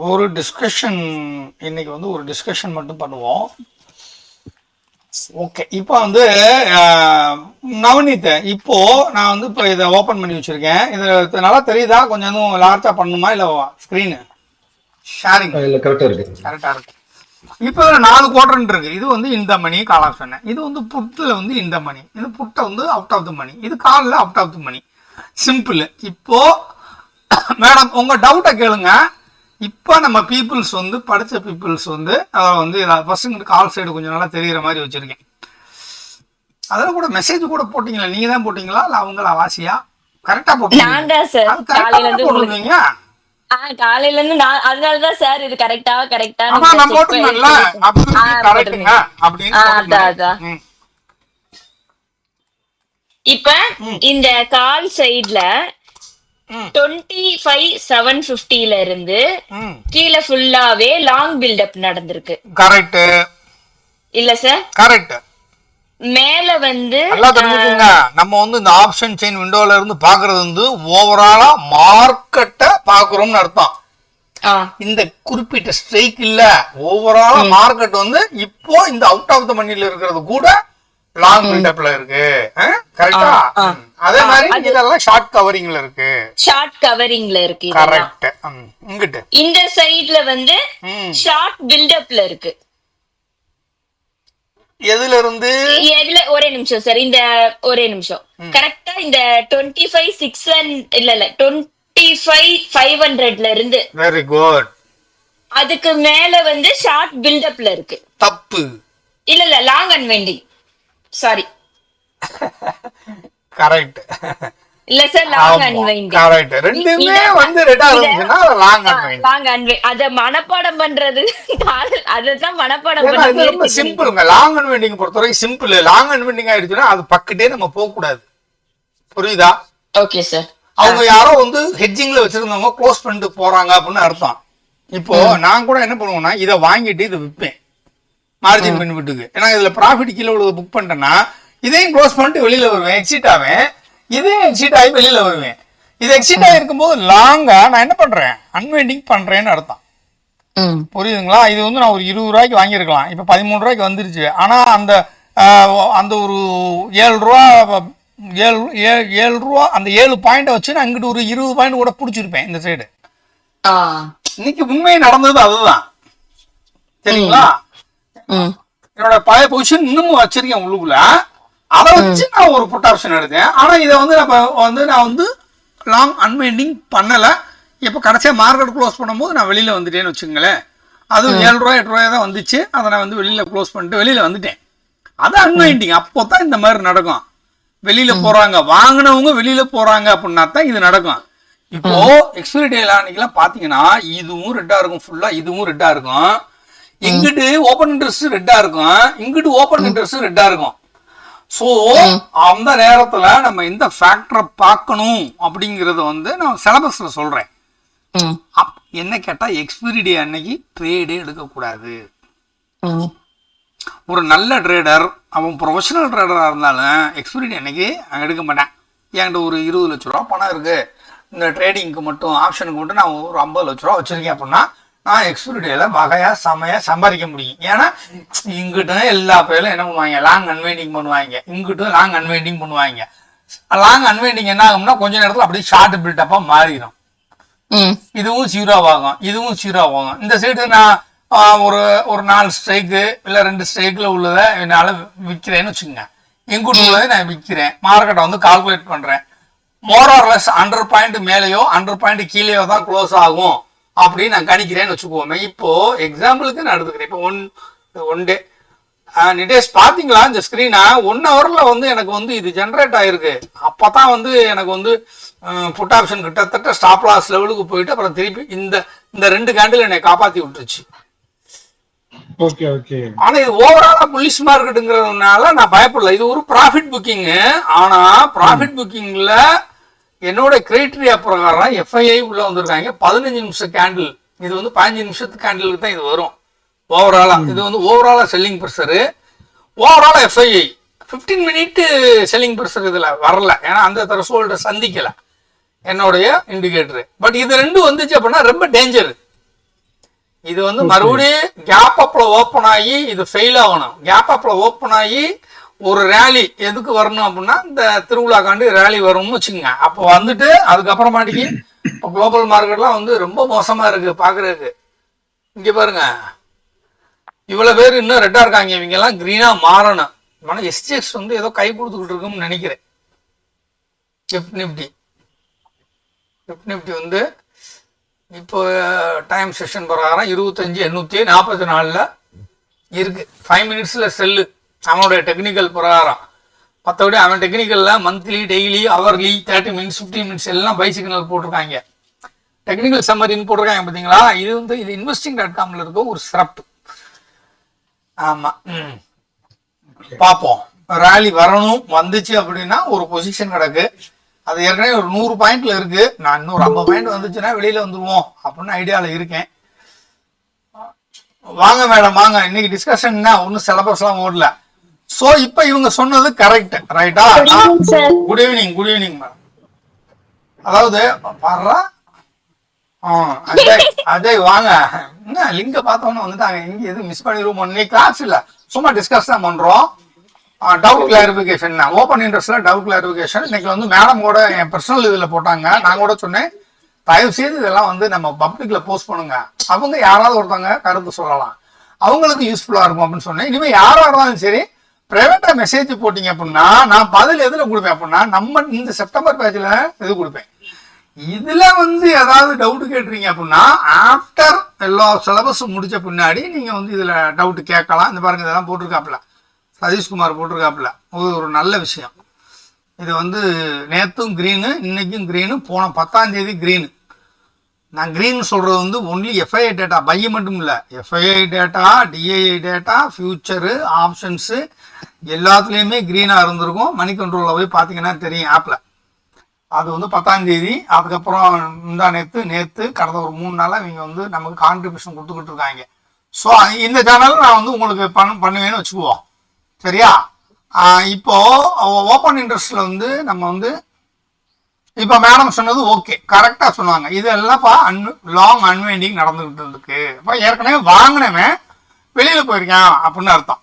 ஒரு டிஸ்கஷன் இன்னைக்கு வந்து ஒரு டிஸ்கஷன் மட்டும் பண்ணுவோம். ஓகே, இப்போ வந்து நவநீத், இப்போ நான் வந்து இப்போ இதை ஓப்பன் பண்ணி வச்சிருக்கேன். இது நல்லா தெரியுதா? கொஞ்சம் இன்னும் லார்ஜா பண்ணணுமா இல்லை ஸ்க்ரீனு ஷேரிங் இல்ல கரெக்டா இருக்கு. கரெக்டாக இருக்கு? இப்போ இதில் 4 குவாட்ரண்ட் இருக்கு. இது வந்து இந்த மணி கால் ஆப்ஷன், இது வந்து புட்டில் வந்து இந்த மணி, இது புட்டை வந்து அவுட் ஆஃப் த மணி, இது காலில் out of the money. Simple. இப்போ மேடம் உங்க டவுட்டை கேளுங்க. இப்போ நம்ம பீப்புள்ஸ் வந்து படித்த பீப்புள்ஸ் வந்து அதை வந்து ஃபர்ஸ்ட் கால் சைடு கொஞ்சம் நல்லா தெரிகிற மாதிரி வச்சுருக்கேன். அதில் கூட மெசேஜ் கூட போட்டிங்களா? நீங்கள் தான் போட்டிங்களா இல்லை அவங்களா வாசியா? கரெக்டாக போட்டுருந்தீங்க. காலையில இருந்து நான் அதனாலதான் சார் இது கரெக்டா நான் போட்டுருந்தேன்ல கரெக்டுங்க அப்படின்னு. இப்ப இந்த கால் சைட்ல 25,750 இருந்து கீழே ஃபுல்லாவே லாங் பில்டப் நடந்திருக்கு. கரெக்ட் இல்ல சார்? கரெக்ட். மேல வந்து நம்ம வந்து இந்த ஆப்ஷன் செயின் விண்டோல இருந்து பாக்குறது வந்து ஓவராலா மார்க்கெட்டை பாக்குறோம்னு அர்த்தம். இந்த குறிப்பிட்ட ஸ்ட்ரைக் இல்ல, ஓவராலா மார்க்கெட் வந்து இப்போ இந்த அவுட் ஆஃப் த மணில இருக்கிறது கூட லாங் பில்டப்ல இருக்கு. கரெக்டா? அதே மாதிரி இதெல்லாம் ஷார்ட் கவரிங்ல இருக்கு. ஷார்ட் கவரிங்ல இருக்கு. கரெக்ட். இங்கிட்ட இந்த சைடுல வந்து ஷார்ட் பில்டப்ல இருக்கு. எதுல இருந்து? ஒரே நிமிஷம் சார், இந்த ஒரே நிமிஷம். கரெக்டா இந்த 25,600 இல்ல 25,500 இருந்து. Very good. அதுக்கு மேல வந்து ஷார்ட் பில்டப்ல இருக்கு. தப்பு. இல்ல லாங் அன்வைண்டிங். சாரி. கரெக்ட். இல்ல சார், லாங் அன்வைண்டிங். கரெக்ட். ரெண்டுமே வந்து ரெட்டா இருந்துச்சுன்னா லாங் அன்வைண்டிங். லாங் அன்வைண்டிங் அத மனப்பாடம் பண்றது, அததான் மனப்பாடம் பண்றது ரொம்ப சிம்பிள்ங்க. லாங் அன்வைண்டிங் பொறுத்தவரைக்கும் சிம்பிள். லாங் அன்வைண்டிங் ஆயிடுச்சுன்னா அது பக்கத்தே நம்ம போக கூடாது. புரியுதா? Okay sir. அவங்க யாரோ வந்து ஹெட்ஜிங்ல வச்சிருந்தவங்க க்ளோஸ் பண்ணிட்டு போறாங்க அப்படின்னு அர்த்தம். இப்போ நான் கூட என்ன பண்ணுவேன்னா, இதை வாங்கிட்டு இதை விற்பேன் மார்ஜின் பெனிஃபிட்டுக்கு. ஏன்னா இதுல ப்ராஃபிட் கீழே உள்ளது புக் பண்ணிட்டேன்னா இதையும் க்ளோஸ் பண்ணிட்டு வெளியில வருவேன், எக்ஸிட் ஆவேன். இதையும் எக்ஸிட் ஆகி வெளியில வருவேன். இது எக்ஸிட் ஆகிருக்கும் போது லாங்கா நான் என்ன பண்றேன், அன்வைண்டிங் பண்றேன்னு அர்த்தம். புரியுதுங்களா? இது வந்து நான் ஒரு 20 ரூபாய்க்கு வாங்கியிருக்கலாம், இப்ப 13 ரூபாய்க்கு வந்துருச்சு. ஆனா அந்த அந்த ஒரு 7 ரூபா 7 ரூபா அந்த 7 பாயிண்ட வச்சு நான் இங்கிட்டு ஒரு 20 பாயிண்ட் கூட பிடிச்சிருப்பேன் இந்த சைடு. இன்னைக்கு உண்மை நடந்தது அதுதான். சரிங்களா? என்னோட பழைய பொசிஷன் இன்னமும் வச்சிருக்கேன் உள்ளுக்குள்ள. அதை வச்சு நான் ஒரு புட் ஆப்ஷன் எடுத்தேன். ஆனா இதை வந்து நான் வந்து லாங் அன்வைண்டிங் பண்ணல. இப்ப கடைசியா மார்க்கெட் க்ளோஸ் பண்ணும்போது நான் வெளியில வந்துட்டேன்னு வச்சுக்கோங்களேன். அதுவும் 7 ரூபாய் 8 ரூபாய் தான் வந்துச்சு. அதை நான் வந்து வெளியில க்ளோஸ் பண்ணிட்டு வெளியில வந்துட்டேன். அது அன்வைண்டிங். அப்போதான் இந்த மாதிரி நடக்கும். வெளியில போறாங்க, வாங்கினவங்க வெளியில போறாங்க அப்படின்னா தான் இது நடக்கும். இப்போ எக்ஸ்பைரி டே அன்னைக்கெல்லாம் பாத்தீங்கன்னா இதுவும் ரெட்டா இருக்கும், ஃபுல்லா இதுவும் ரெட்டா இருக்கும். இங்கிட்டு ஓப்பன் இன்ட்ரெஸ்ட் ரெட்டா இருக்கும், இங்கிட்டு ஓப்பன் இன்ட்ரெஸ்ட் ரெட்டா இருக்கும். சோ அந்த நேரத்துல நம்ம எந்த ஃபேக்டரை பார்க்கணும் அப்படிங்கறத வந்து நான் சிலபஸ்ல சொல்றேன். என்ன கேட்டா எக்ஸ்பைரி டே அன்னைக்கு ட்ரேடே எடுக்க கூடாது. ஒரு நல்ல ட்ரேடர், அவன் ப்ரொஃபஷனல் ட்ரேடரா இருந்தாலும் எக்ஸ்பைரி டே அன்னைக்கு எடுக்க மாட்டேன். என்கிட்ட ஒரு 20 லட்ச ரூபா பணம் இருக்கு, இந்த ட்ரேடிங்க்கு மட்டும் ஆப்ஷனுக்கு மட்டும் நான் ஒரு 50 லட்ச ரூபா வச்சிருக்கேன் அப்படின்னா நான் எக்ஸ்பைரி டேல வகையா செமையா சம்பாதிக்க முடியும். ஏன்னா இங்கிட்டும் எல்லா பேரும் என்ன பண்ணுவாங்க, லாங் அன்வைண்டிங் பண்ணுவாங்க, இங்கிட்டும் லாங் அன்வைண்டிங் பண்ணுவாங்க. லாங் அன்வைண்டிங் என்ன ஆகும்னா கொஞ்ச நேரத்துல அப்படியே ஷார்ட் பில்டப்பா மாறிடும். இதுவும் 0 ஆகும், இதுவும் 0 ஆகும். இந்த சைடு நான் ஒரு 4 ஸ்ட்ரைக்கு இல்ல 2 ஸ்ட்ரைக்ல உள்ளதை என்னால விற்கிறேன்னு வச்சுக்கோங்க. எங்கிட்ட உள்ளதை நான் விற்கிறேன், மார்க்கெட்டை வந்து கால்குலேட் பண்றேன். மோரார்லெஸ் 100 பாயிண்ட் மேலேயோ 100 பாயிண்ட் கீழேயோ தான் க்ளோஸ் ஆகும் அப்படின்னு நான் கணிக்கிறேன்னு வச்சுக்கோமே. இப்போ எக்ஸாம்பிளுக்கு நான் எடுத்துக்கிறேன். இப்போ ஒன் டே நிடேஷ் பாத்தீங்களா இந்த ஸ்கிரீனை? 1 ஹவர்ல வந்து எனக்கு வந்து இது ஜென்ரேட் ஆயிருக்கு. அப்பதான் வந்து எனக்கு வந்து புட் ஆப்ஷன் கிட்டத்தட்ட ஸ்டாப் லாஸ் லெவலுக்கு போயிட்டு அப்புறம் திருப்பி இந்த 2 கேண்டில் என்னை காப்பாத்தி விட்டுருச்சு. ஆனா இது ஓவராலா புல்லிஷ் மார்க்கெட்டுங்கிறதுனால நான் பயப்படல. இது ஒரு ப்ராஃபிட் புக்கிங். ஆனா ப்ராஃபிட் புக்கிங்ல என்னோட கிரைட்டீரியா பிரகாரம் எஃப்ஐஐ உள்ள வந்திருக்காங்க 15 நிமிஷம் கேண்டில். இது வந்து 15 நிமிஷத்து கேண்டிலுக்கு தான் இது வரும் ஓவராலா. இது வந்து ஓவராலா செல்லிங் ப்ரெஷரு, ஓவராலா எஃப்ஐஐ 15 மினிட் செல்லிங் ப்ரெஷர் இதுல வரல. ஏன்னா அந்த த்ரெஷோல்ட சந்திக்கல என்னுடைய இண்டிகேட்டர். பட் இது ரெண்டும் வந்துச்சு அப்படின்னா ரொம்ப டேஞ்சர். இது வந்து மறுபடியும் கேப் அப்ல ஓப்பன் ஆகி இது ஃபெயில் ஆகணும். கேப் அப்ல ஓப்பன் ஆகி ஒரு ரேலி எதுக்கு வரணும் அப்படின்னா இந்த திருவிழாக்காண்டி ரேலி வரும்னு வச்சுக்கோங்க. அப்போ வந்துட்டு அதுக்கப்புறமாட்டிக்கு இப்போ குளோபல் மார்க்கெட்லாம் வந்து ரொம்ப மோசமா இருக்கு பாக்குறதுக்கு. இங்க பாருங்க, இவ்வளவு பேர் இன்னும் ரெட்டா இருக்காங்க, இவங்க எல்லாம் கிரீனா மாறணும். ஆனா எஸ்டிஎக்ஸ் வந்து ஏதோ கை கொடுத்துக்கிட்டு இருக்கும்னு நினைக்கிறேன். நிப்டி வந்து இப்போ டைம் செஷன் பிரகாரம் 25,844 இருக்கு. 5 மினிட்ஸ்ல செல்லு அவனுடைய டெக்னிக்கல் பிரகாரம். மற்றபடி அவன் டெக்னிக்கல்ல monthly, daily, hourly, 30 minutes, 15 minutes எல்லாம் பை சிக்னல் போட்டிருக்காங்க. டெக்னிக்கல் சம்மரின்னு போட்டிருக்காங்க பார்த்தீங்களா. இது வந்து இது investing.comல இருக்க ஒரு சிறப்பு. ஆமா, பார்ப்போம். ரேலி வரணும், வந்துச்சு அப்படின்னா ஒரு பொசிஷன் கிடக்கு. அது ஏற்கனவே ஒரு 100 பாயிண்ட்ல இருக்கு. நான் இன்னொரு 50 பாயிண்ட் வந்துச்சுன்னா வெளியில வந்துருவோம் அப்படின்னு ஐடியால இருக்கேன். வாங்க மேடம் வாங்க, இன்னைக்கு டிஸ்கஷன் ஒன்னும் சிலபஸ் எல்லாம் ஓடல. சோ இப்ப இவங்க சொன்னது கரெக்ட் ரைட்டா? Good evening madam. அதாவது பாடுறா அஜய் வாங்க. என்ன லிங்க பார்த்தோன்னு வந்துட்டாங்க. இங்க எதுவும் மிஸ் பண்ணிடுவோம். இன்னைக்கு கிளாஸ் இல்ல, சும்மா டிஸ்கஸ் தான் பண்றோம். டவுட் கிளாரிபிகேஷன், ஓப்பன் இன்ட்ரெஸ்ட்ல டவுட் கிளாரிபிகேஷன். இன்னைக்கு வந்து மேடம் கூட என் பர்சனல் இதுல போட்டாங்க. நான் கூட சொன்னேன் தயவு செய்து இதெல்லாம் வந்து நம்ம பப்ளிக்ல போஸ்ட் பண்ணுங்க, அவங்க யாராவது ஒருத்தவங்க கருத்து சொல்லலாம், அவங்களுக்கு யூஸ்ஃபுல்லா இருக்கும் அப்படின்னு சொன்னேன். இனிமே யாரா இருந்தாலும் சரி பிரைவேட்டா மெசேஜ் போட்டீங்க அப்படின்னா நான் பதில் எதுல கொடுப்பேன் அப்படின்னா நம்ம இந்த செப்டம்பர் பேட்ச்ல இது கொடுப்பேன். இதுல வந்து ஏதாவது டவுட் கேட்டுறீங்க அப்படின்னா ஆஃப்டர் எல்லா சிலபஸும் முடிச்ச பின்னாடி நீங்க வந்து இதுல டவுட் கேட்கலாம். இந்த பாருங்க இதெல்லாம் போட்டிருக்காப்புல, சதீஷ்குமார் போட்டிருக்காப்புல. ஒரு நல்ல விஷயம். இது வந்து நேத்தும் கிரீனு, இன்னைக்கும் கிரீனு, போன 10ஆம் தேதி கிரீனு. நான் கிரீன் சொல்றது வந்து ஒன்லி எஃப்ஐஐ டேட்டா, பை மட்டும் இல்லை, FII data, DII data, future, options எல்லாத்துலேயுமே கிரீனா இருந்திருக்கும். மணி கண்ட்ரோலில் போய் பார்த்தீங்கன்னா தெரியும் ஆப்பில். அது வந்து 10ஆம் தேதி. அதுக்கப்புறம் முந்தா நேற்று கடந்த ஒரு 3 நாளாக இவங்க வந்து நமக்கு கான்ட்ரிபியூஷன் கொடுத்துக்கிட்டு இருக்காங்க. ஸோ இந்த சேனல் நான் வந்து உங்களுக்கு பண்ணுவேன்னு வச்சுக்குவோம், சரியா? இப்போ ஓப்பன் இன்ட்ரெஸ்ட்ல வந்து நம்ம வந்து இப்போ மேடம் சொன்னது ஓகே, கரெக்டா சொன்னாங்க. இதெல்லாம்ப்பா லாங் அன்வைண்டிங் நடந்துகிட்டு இருக்கு. இப்போ ஏற்கனவே வாங்கினவன் வெளியில போயிருக்கான் அப்படின்னு அர்த்தம்.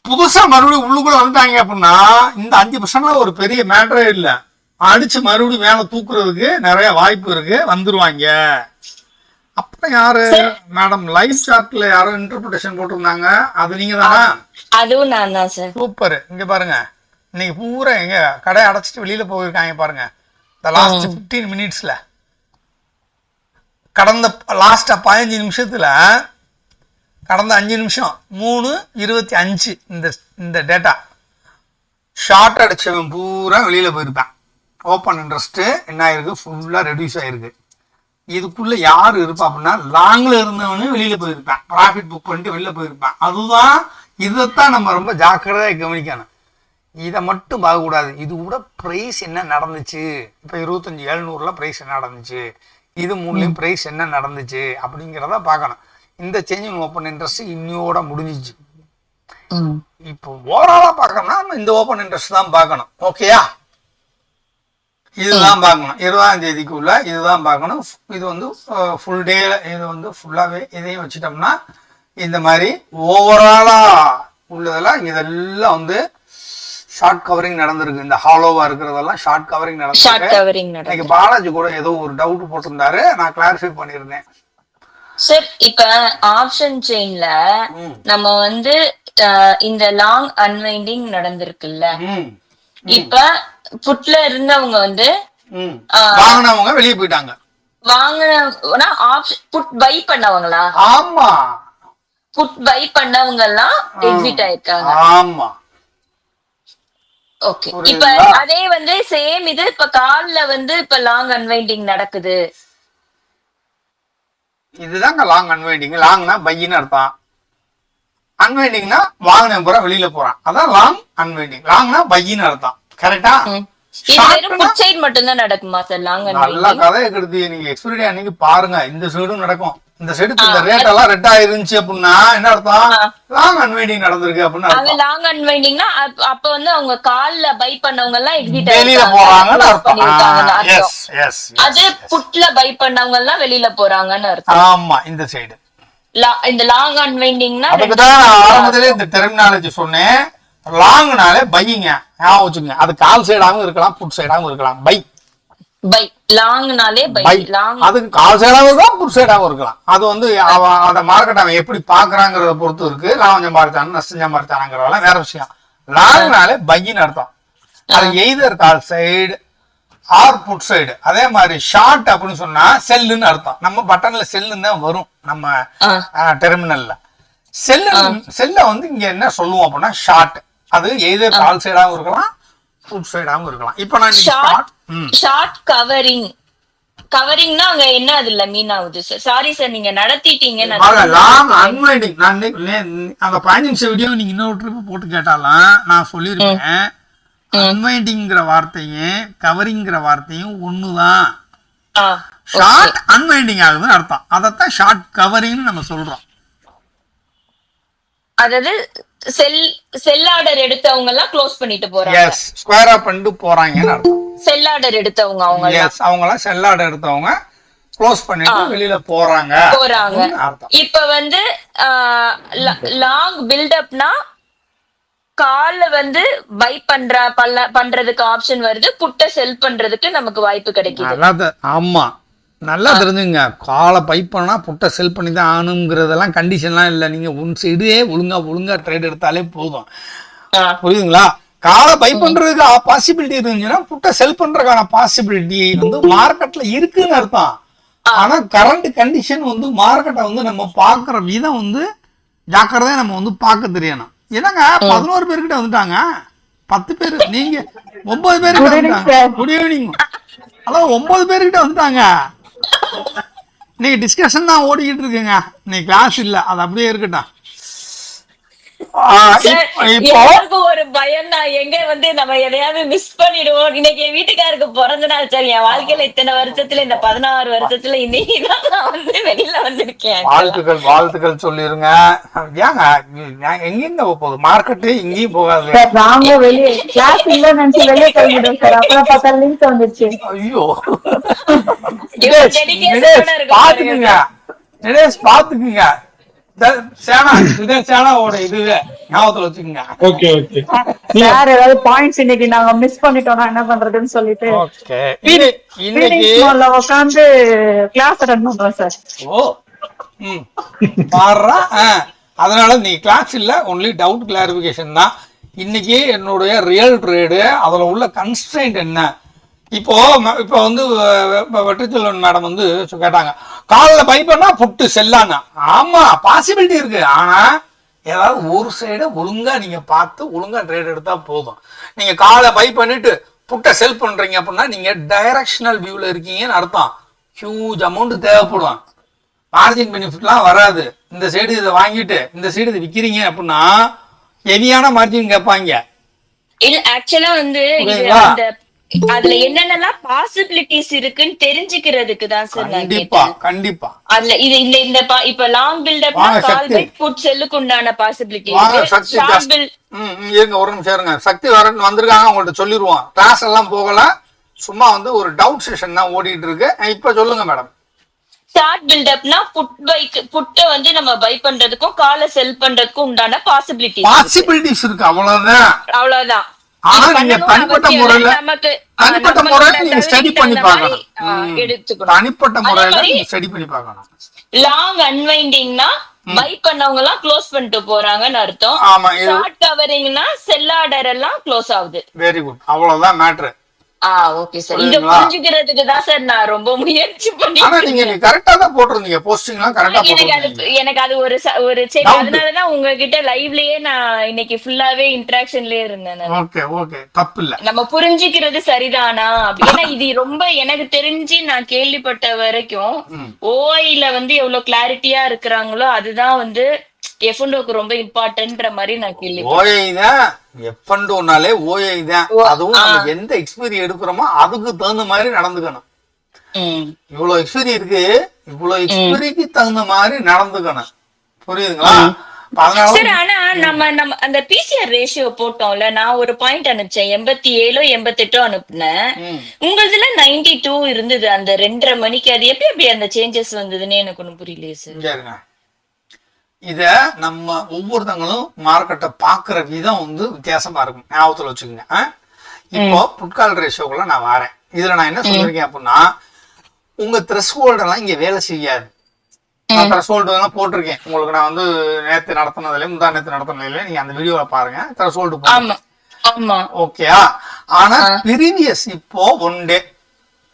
புதுசா மறுபடியும் உள்ளுக்குள்ள வந்துட்டாங்க அப்படின்னா இந்த 5% ஒரு பெரிய மேட்டரே இல்லை. அடிச்சு மறுபடியும் மேல தூக்குறதுக்கு நிறைய வாய்ப்பு இருக்கு, வந்துருவாங்க. அப்புறம் யாரு மேடம் லைவ் சார்ட்ல யாரோ இன்டர்பிரேஷன் போட்டிருந்தாங்க, அது நீங்க தானா? அதுவும் நான் தான் சார். சூப்பர். இங்க பாருங்க, இன்னைக்கு பூரா எங்க கடை அடைச்சிட்டு வெளியில போயிருக்காங்க பாருங்க. இந்த லாஸ்ட் 15 மினிட்ஸ்ல, கடந்த லாஸ்ட் 15 நிமிஷத்துல, கடந்த 5 நிமிஷம் 3:25 இந்த டேட்டா ஷார்ட் அடிச்சவன் பூரா வெளியில போயிருப்பான். ஓப்பன் இன்ட்ரெஸ்ட் என்ன ஆயிருக்கு, ஃபுல்லா ரெடியூஸ் ஆயிருக்கு. இதுக்குள்ள யாரு இருப்பா அப்படின்னா லாங்ல இருந்தவனு வெளியில போயிருப்பான், ப்ராஃபிட் புக் பண்ணிட்டு வெளியில போயிருப்பான். அதுதான், இதைத்தான் நம்ம ரொம்ப ஜாக்கிரதையா கவனிக்கணும். இதை மட்டும் பார்க்கக்கூடாது, இது கூட பிரைஸ் என்ன நடந்துச்சு. இப்போ 25,700 பிரைஸ் என்ன நடந்துச்சு, இது 3லயும் பிரைஸ் என்ன நடந்துச்சு அப்படிங்கிறத பார்க்கணும். இந்த சேஞ்சிங் ஓப்பன் இன்ட்ரெஸ்ட் இன்னையோட முடிஞ்சிச்சு. இப்போ ஓவராலா பார்க்கணும்னா இந்த ஓப்பன் இன்ட்ரெஸ்ட் தான் பார்க்கணும், ஓகேயா? இதுதான் பார்க்கணும், 20ஆம் தேதிக்குள்ள இதுதான் பார்க்கணும். இது வந்து ஃபுல் டே, இது வந்து ஃபுல்லாவே இதையும் வச்சுட்டோம்னா இந்த மாதிரி ஓவராலா உள்ளதெல்லாம் இதெல்லாம் வந்து ஷார்ட் கவரிங் நடந்திருக்கு. இந்த ஹாலோவா இருக்கிறதெல்லாம் ஷார்ட் கவரிங் நடந்திருக்கு. இன்னைக்கு பாலாஜி கூட ஏதோ ஒரு டவுட் போட்டிருந்தாரு, நான் கிளாரிஃபை பண்ணிருந்தேன். சார் இப்ப ஆப்ஷன் செயின்ல நம்ம வந்து இந்த லாங் அன்வைண்டிங் நடந்திருக்குல்ல, இப்ப புட்ல இருந்தவங்க வந்து வாங்கினவங்க வெளியே போயிட்டாங்க. வாங்கினா ஆப்ஷன் புட் பை பண்ணவங்களா? ஆமா, புட் பை பண்ணவங்க எல்லாம் எக்ஸிட் ஆயிருக்காங்க. ஆமா, ஓகே. இப்ப அதே வந்து சேம் இது இப்ப கால்ல வந்து இப்ப லாங் அன்வைண்டிங் நடக்குது. இதுதாங்க லாங் அன்வைண்டிங். லாங்னா பையின்னு அர்த்தம், அன்வைண்டிங்னா வாங்கின பூரா வெளியில போறான், அதான் லாங் அன்வைண்டிங். லாங்னா பையின்னு அர்த்தம், கரெக்டா? புட் சைடு மட்டும் தான் நடக்குமா சார் லாங் அன்வைண்டிங்? நல்ல கதையை கெடுத்து நீங்க எக்ஸ்பீரியன்ஸ் அன்னைக்கு பாருங்க, இந்த சைடும் நடக்கும், இந்த சைடு இந்த ரேட் எல்லாம் ரெட் ஆயிருந்துச்சு அப்படின்னா என்ன அர்த்தம், லாங் அன்வைண்டிங் நடந்திருக்கு அப்படின்னு அர்த்தம். லாங் அன்வைண்டிங்னா அப்ப வந்து அவங்க கால்ல பை பண்ணவங்க எல்லாம் எக்ஸிட் வெளியில போறாங்கன்னு அர்த்தம். அது புட்ல பை பண்ணவங்க எல்லாம் வெளியில போறாங்கன்னு அர்த்தம். ஆமா, இந்த சைடு இந்த லாங் அன்வைண்டிங்னா அதுக்குதான் நான் ஆரம்பத்திலே இந்த டெர்மினாலஜி சொன்னேன். லாங்னாலே பையிங்க, ஞாபகம் வச்சுங்க. அது கால் சைடாகவும் இருக்கலாம், புட் சைடாகவும் இருக்கலாம். பை பை லாங்னாலே பை லாங், அதுக்கு கால் சைடாகவும் இருக்கலாம், புட் சைடாகவும் இருக்கலாம். அது வந்து அந்த மார்க்கெட் அவன் எப்படி பாக்குறாங்கிறத பொறுத்து இருக்கு. லாபம் சம்பாதிச்சானு நஷ்டம் சம்பாதிச்சானுங்கிறதெல்லாம் வேற விஷயம். லாங்னாலே பையின்னு அர்த்தம். அது either call side or put side. அதே மாதிரி ஷார்ட் அப்படின்னு சொன்னா செல்லுன்னு அர்த்தம். நம்ம பட்டன்ல செல்லுன்னு தான் வரும் நம்ம டெர்மினல்ல. செல்ல வந்து இங்க என்ன சொல்லுவோம் அப்படின்னா ஷார்ட். அது எய்தர் கால் சைடாகவும் இருக்கலாம், புட் சைடாகவும் இருக்கலாம். இப்ப நான் ஷார்ட் கவரிங், கவரிங்னா அங்க என்ன அதுல மீன் ஆகுது சார்? சாரி சார், நீங்க நடத்திட்டீங்க. லாங் அன்வைண்டிங் நான் அந்த 15 நிமிஷம் வீடியோ நீங்க இன்னொரு ட்ரிப் போட்டு கேட்டாலும் நான் சொல்லியிருப்பேன். அன்வைண்டிங்கிற வார்த்தையும் கவரிங்கிற வார்த்தையும் ஒண்ணுதான். ஷார்ட் அன்வைண்டிங் ஆகுதுன்னு அர்த்தம். அதத்தான் ஷார்ட் கவரிங்னு நம்ம சொல்றோம். அதாவது செல் ஆர்டர் எடுத்தவங்க எல்லாம் க்ளோஸ் பண்ணிட்டு போறாங்க. எஸ், ஸ்கொயர் ஆப் பண்ணிட்டு போறாங்கன்னு அர்த்தம். செல் ஆர்டர் எடுத்தவங்க அவங்க எல்லாம் செல் ஆர்டர் எடுத்தவங்க க்ளோஸ் பண்ணிட்டு வெளியில போறாங்க. இப்ப வந்து லாங் பில்டப்னா கால்ல வந்து பை பண்றதுக்கு ஆப்ஷன் வருது, புட்ட செல் பண்றதுக்கு நமக்கு வாய்ப்பு கிடைக்குது. ஆமா, நல்லா தெரிஞ்சுங்க. காலை பை பண்ணா புட்டை செல் பண்ணி தான் ஆகணுங்கிறதெல்லாம் கண்டிஷன்லாம் இல்லை. நீங்க ஒன் சைடே ஒழுங்கா ட்ரேட் எடுத்தாலே போதும். புரியுதுங்களா? காலை பை பண்றதுக்கு பாசிபிலிட்டி இருந்துச்சுன்னா புட்டை செல் பண்றதுக்கான பாசிபிலிட்டி வந்து மார்க்கெட்ல இருக்குன்னு அர்த்தம். ஆனா கரண்ட் கண்டிஷன் வந்து மார்க்கெட்டை வந்து நம்ம பாக்குற விதம் வந்து ஜாக்கிரதையா நம்ம வந்து பார்க்க தெரியணும். என்னங்க 11 பேர்கிட்ட வந்துட்டாங்க, 10 பேர், நீங்க 9 பேர்கிட்ட வந்துட்டாங்க. Good evening. அதான் 9 பேர்கிட்ட வந்துட்டாங்க. இன்னைக்கு டிஸ்கஷன் தான் ஓடிக்கிட்டு இருக்குங்க. இன்னைக்கு கிளாஸ் இல்ல, அது அப்படியே இருக்கட்டும். இப்போ ஒரு பயம் தான், எங்க வந்து நம்ம எதையாவது மிஸ் பண்ணிடுவோம். இன்னைக்கு என் வீட்டுக்காருக்கு பிறந்த நாள் சார். என் வாழ்க்கையில இத்தனை வருஷத்துல, இந்த 16 வருஷத்துல இன்னைக்குதான் நான் வந்து வெளியில வந்திருக்கேன். வாழ்த்துக்கள் சொல்லிருங்க. ஏங்க எங்க போகுது மார்க்கெட்? எங்கேயும் போகாது. நாங்க வெளியே கிளாஸ் இல்ல நினைச்சு வெளியே கிளம்பிட்டோம் சார். அப்புறம் பார்த்தா லிங்க் வந்துச்சு. ஐயோ, பாத்துக்குங்க பாத்துக்குங்க. இன்னைக்கு நாங்க மிஸ் பண்ணிட்டோம்னா என்ன பண்றதுன்னு சொல்லிட்டு உட்காந்து கிளாஸ் அட்டெண்ட் பண்றோம் சார். அதனால நீ கிளாஸ் இல்ல, ஒன்லி டவுட் கிளாரிபிகேஷன் தான். இன்னைக்கு என்னுடைய ரியல் ட்ரேடு, அதுல உள்ள கன்ஸ்ட்ரெயின்ட் என்ன. இப்போ வந்து வெற்றிச்செல்வன் மேடம் வந்து கேட்டாங்க, காலில் பை பண்ணா புட்டு செல்லானா. ஆமா, பாசிபிலிட்டி இருக்கு. ஆனா ஏதாவது ஒரு சைடு ஒழுங்கா நீங்க பார்த்து ஒழுங்கா ட்ரேட் எடுத்தா போதும். நீங்க காலை பை பண்ணிட்டு புட்டை செல் பண்றீங்க அப்படின்னா நீங்க டைரக்ஷனல் வியூல இருக்கீங்கன்னு அர்த்தம். ஹியூஜ் அமௌண்ட் தேவைப்படும். மார்ஜின் பெனிஃபிட்லாம் வராது. இந்த சைடு இதை வாங்கிட்டு இந்த சைடு இதை விற்கிறீங்க அப்படின்னா ஹெவியான மார்ஜின் கேட்பாங்க. ஆக்சுவலா வந்து அதுல என்னென்னலாம் பாசிபிலிட்டிஸ் இருக்குன்னு தெரிஞ்சுக்கிறதுக்கு தான் சார். கண்டிப்பா அதுல இது இந்த இப்ப லாங் பில்டப்னா கால் பை புட் செல்லுக்கு உண்டான பாசிபிலிட்டி இருக்கு. ஷார்ட் பில் இருங்க, ஒரு நிமிஷம் இருங்க. சக்தி வரன்னு வந்திருக்காங்க, உங்கள்ட்ட சொல்லிடுவோம். கிளாஸ் எல்லாம் போகல, சும்மா வந்து ஒரு டவுட் செஷன் தான் ஓடிட்டு இருக்கு. இப்ப சொல்லுங்க மேடம். ஷார்ட் பில்டப்னா புட்டை வந்து நம்ம பை பண்றதுக்கும் காலை செல் பண்றதுக்கும் உண்டான பாசிபிலிட்டிஸ் இருக்கு. அவ்வளவுதான். ஆனா நீங்க தனிப்பட்ட முறையில நீங்க ஸ்டடி பண்ணி பார்க்கணும். தனிப்பட்ட முறையில நீங்க ஸ்டடி பண்ணி பார்க்கணும். லாங் அன்வைண்டிங்னா பை பண்ணவங்க எல்லாம் க்ளோஸ் பண்ணிட்டு போறாங்கன்னு அர்த்தம். ஷார்ட் கவரிங்னா செல் ஆர்டர் எல்லாம் க்ளோஸ் ஆகுது. வெரி குட், அவ்வளவுதான் மேட்டர். Okay sir. இத புரிஞ்சுக்கிறதுக்கு தான் சார் நான் ரொம்ப முயற்சி பண்ணி. ஆனா நீங்க கரெக்ட்டா தான் போட்டுறீங்க, போஸ்டிங்லாம் கரெக்ட்டா போட்டுறீங்க. எனக்கு அது ஒரு சரி, அதனால தான் உங்ககிட்ட லைவ்லயே நான் இன்னைக்கு ஃபுல்லாவே இன்டராக்ஷன்லயே இருந்தேன். ஓகே, தப்பு இல்ல. நம்ம புரிஞ்சுக்கிறது சரிதானா? ஏன்னா இது ரொம்ப எனக்கு தெரிஞ்சு நான் கேள்விப்பட்ட வரைக்கும் ஓஐல வந்து எவ்வளவு கிளாரிட்டியா இருக்கிறாங்களோ அதுதான் வந்து எஃப்என்டோக்கு ரொம்ப இம்பார்ட்டன்ட்ன்ற மாதிரி நான் கேள்வி. ஓஐ தான் எஃப்என்டோனாலே ஓஐ தான். அதுவும் நம்ம எந்த எக்ஸ்பீரி எடுக்கிறோமோ அதுக்கு தகுந்த மாதிரி நடந்துக்கணும். இவ்வளவு எக்ஸ்பீரி இருக்கு, இவ்வளவு எக்ஸ்பீரிக்கு தகுந்த மாதிரி நடந்துக்கணும். புரியுதுங்களா? சரி, ஆனா நம்ம அந்த பிசிஆர் ரேஷியோ போட்டோம்ல, நான் ஒரு பாயிண்ட் அனுப்பிச்சேன், 87 88 அனுப்புனேன். உங்களதுல 92 இருந்தது அந்த 2:30 மணிக்கு. அது எப்படி அந்த சேஞ்சஸ் வந்ததுன்னு எனக்கு ஒண்ணும் புரியலையே சார். இத நம்ம ஒவ்வொருத்தங்களும் மார்க்கெட்டை பாக்குற விதம் வந்து வித்தியாசமா இருக்கும், ஞாபகத்துல வச்சுக்கோங்க. இப்போ புட்கால் ரேஷியோக்குள்ள நான் வரேன். இதுல நான் என்ன சொல்லிருக்கேன் அப்படின்னா, உங்க த்ரெஷ்ஹோல்ட் எல்லாம் இங்க வேலை செய்யாது. த்ரெஷ்ஹோல்டு எல்லாம் போட்டிருக்கேன் உங்களுக்கு. நான் வந்து நேத்து நடத்தினதுல முந்தா நேத்து நடத்தினதுல நீங்க அந்த வீடியோல பாருங்க, த்ரெஷ்ஹோல்டு. ஓகேயா? ஆனா ப்ரீவியஸ் இப்போ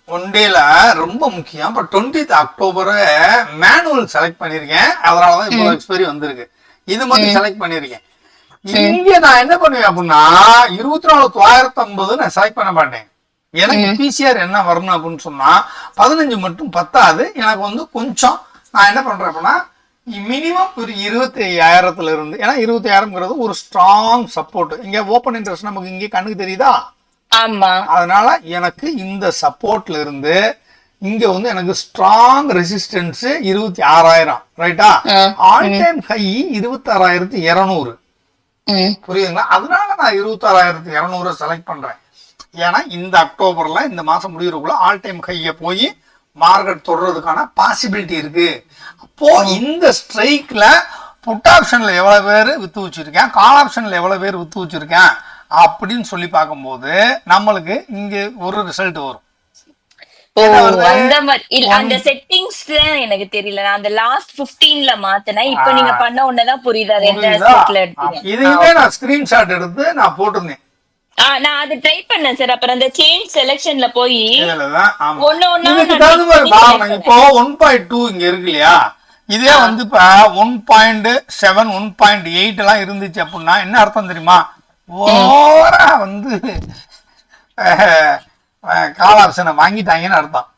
ஒன் டேல ரொம்ப முக்கியம். இப்போ 20th அக்டோபர் மேனுவல் செலக்ட் பண்ணிருக்கேன், அதனாலதான் இப்போ எக்ஸ்பைரி வந்திருக்கு. இது மட்டும் செலக்ட் பண்ணிருக்கேன். இங்க நான் என்ன பண்ணுவேன் அப்படின்னா 24,950 நான் செலக்ட் பண்ண மாட்டேன். எனக்கு பிசிஆர் என்ன வரணும் அப்படின்னு சொன்னா 15 மட்டும் பத்தாது. எனக்கு வந்து கொஞ்சம் நான் என்ன பண்றேன் அப்படின்னா மினிமம் ஒரு 25,000 இருந்து, ஏன்னா 25,000 ஒரு ஸ்ட்ராங் சப்போர்ட். இங்க ஓப்பன் இன்ட்ரெஸ்ட் நமக்கு இங்க கண்ணுக்கு தெரியுதா? அதனால எனக்கு இந்த சப்போர்ட்ல இருந்து இங்க வந்து எனக்கு ஸ்ட்ராங் ரெசிஸ்டன்ஸ் 26,000, ரைட்டா? All time high 26,200. புரியுதுங்களா? அதனால நான் 26,200 செலக்ட் பண்றேன். ஏன்னா இந்த அக்டோபர்ல இந்த மாசம் முடியறதுக்குள்ள ஆல் டைம் ஹைய போய் மார்க்கெட் தொடர்றதுக்கான பாசிபிலிட்டி இருக்கு. அப்போ இந்த ஸ்ட்ரைக்ல புட் ஆப்ஷன்ல எவ்வளவு பேர் வித்து வச்சிருக்கேன், கால் ஆப்ஷன்ல எவ்வளவு பேர் வித்து வச்சிருக்கேன் அப்படின்னு சொல்லி பார்க்கும்போது நம்மளுக்கு இங்க ஒரு ரிசல்ட் வரும். அந்த மாதிரி அந்த செட்டிங்ஸ் எனக்கு தெரியல. நான் அந்த லாஸ்ட் 15ல மாத்தினேன். இப்போ நீங்க பண்ண உடனேதான் புரியுதா எந்த ஸ்டேட்ல எடுத்தீங்க. இதையுமே நான் ஸ்கிரீன்ஷாட் எடுத்து நான் போட்டிருந்தேன். நான் அது ட்ரை பண்ணேன் சார். அப்புறம் அந்த சேஞ்ச் செலக்ஷன்ல போய் இப்போ 1.2 இங்க இருக்கு இல்லையா, இதே வந்து இப்ப 1.7 1.8 எல்லாம் இருந்துச்சு அப்படின்னா என்ன அர்த்தம் தெரியுமா? ஓவரா வந்து கால் ஆப்ஷனை வாங்கிட்டாங்கன்னு அர்த்தம்.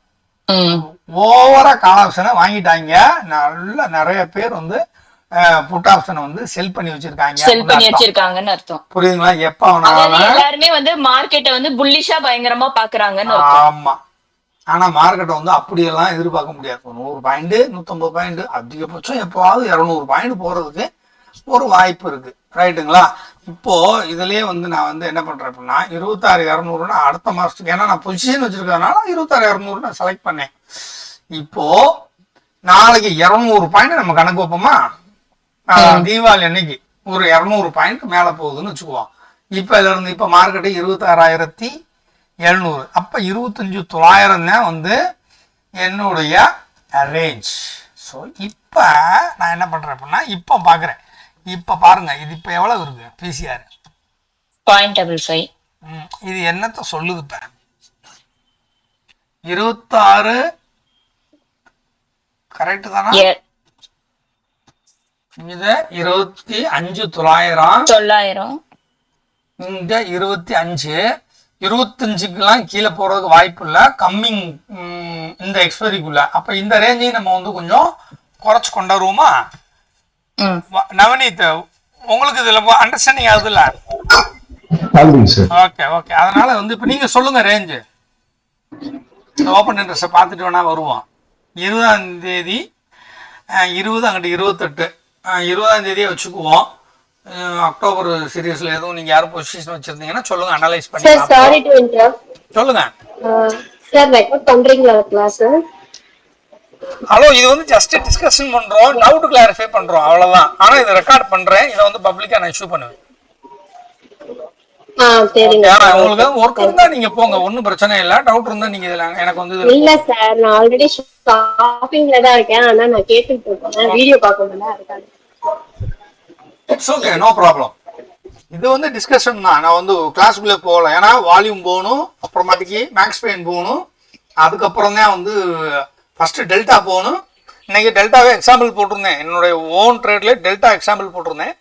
ஓவரா கால் ஆப்ஷனை வாங்கிட்டாங்க. நல்ல நிறைய பேர் வந்து புட் ஆப்ஷனை வந்து செல் பண்ணி வச்சிருக்காங்கன்னு அர்த்தம். புரியுதுங்களா? எப்ப எல்லாருமே வந்து மார்க்கெட்டை வந்து புல்லிஷா பயங்கரமா பாக்குறாங்கன்னு. ஆமா. ஆனா மார்க்கெட்டை வந்து அப்படியெல்லாம் எதிர்பார்க்க முடியாது. 100 பாயிண்ட் 150 பாயிண்ட் அதிகபட்சம் எப்பவாவது 200 பாயிண்ட் போறதுக்கு ஒரு வாய்ப்பு இருக்கு, ரைட்டுங்களா? இப்போ இதுலயே வந்து நான் வந்து என்ன பண்றேன் அப்படின்னா 26,200 அடுத்த மாசத்துக்கு, ஏன்னா நான் பொசிஷன் வச்சிருக்கிறதுனால 26,200 நான் செலக்ட் பண்ணேன். இப்போ நாளைக்கு 200 பாயிண்ட் நம்ம கணக்கு வைப்போமா? தீபாவளி அன்னைக்கு ஒரு 200 பாயிண்ட் மேல போகுதுன்னு வச்சுக்குவோம். இப்ப இதுல இருந்து இப்ப மார்க்கெட்டு 26,700, அப்ப 25,900 தான் வந்து என்னுடைய ரேஞ்ச். ஸோ இப்ப நான் என்ன பண்றேன் அப்படின்னா இப்ப பாக்குறேன். இப்ப பாருங்க, இது இப்ப எவ்வளவு இருக்கு பிசிஆர்? 0.55. இது என்னத்த சொல்லுது? இப்ப 26 கரெக்ட் தானா? இது 25,900 இங்க 25 25க்குலாம் கீழே போறதுக்கு வாய்ப்பு இல்ல, கம்மிங் இந்த எக்ஸ்பைரிக்குள்ள. அப்ப இந்த ரேஞ்சையும் நம்ம வந்து கொஞ்சம் குறைச்சு கொண்டாடுவோமா? நவநீத், உங்களுக்கு இதுல அண்டர்ஸ்டாண்டிங் ஆகுது இல்ல? Okay okay. அதனால வந்து இப்ப நீங்க சொல்லுங்க ரேஞ்சு. ஓப்பன் இன்ட்ரெஸ்ட் பார்த்துட்டு வேணா வருவோம். 20ஆம் தேதி 20 அங்கிட்டு 28 20ஆம் தேதியே வச்சுக்குவோம். அக்டோபர் சீரியஸ்ல எதுவும் நீங்க யாரும் பொசிஷன் வச்சிருந்தீங்கன்னா சொல்லுங்க, அனலைஸ் பண்ணி சொல்லுங்க. சார் ரெக்கார்ட் பண்றீங்களா கிளாஸ்? ஹலோ, இது வந்து ஜஸ்ட் டிஸ்கஷன் பண்றோம், டவுட் கிளாரிஃபை பண்றோம், அவ்வளவுதான். ஆனா இதை ரெக்கார்ட் பண்றேன், இதை வந்து பப்ளிக்கா நான் இஷ்யூ பண்ணுவேன். உங்களுக்கு ஒர்க் இருந்தா நீங்க போங்க, ஒன்னும் பிரச்சனை இல்ல. டவுட் இருந்தா நீங்க எனக்கு வந்து இல்ல சார், நான் ஆல்ரெடி ஷாப்பிங்ல தான் இருக்கேன். ஆனா நான் கேட்டுட்டு இருக்கேன், வீடியோ பார்க்கணும்ல, அதுக்காக. It's okay, no problem. இது வந்து டிஸ்கஷன் தான், நான் வந்து கிளாஸ்க்குள்ளே போகல. ஏன்னா வால்யூம் போகணும், அப்புறமாட்டிக்கு மேக்ஸ் பெயின் போகணும், அதுக்கப்புறம் தான் வந்து ஃபர்ஸ்ட் டெல்டா போகணும். இன்னைக்கு டெல்டாவே எக்ஸாம்பிள் போட்டிருந்தேன், என்னுடைய ஓன் ட்ரேட்ல டெல்டா எக்ஸாம்பிள் போட்டிருந்தேன்.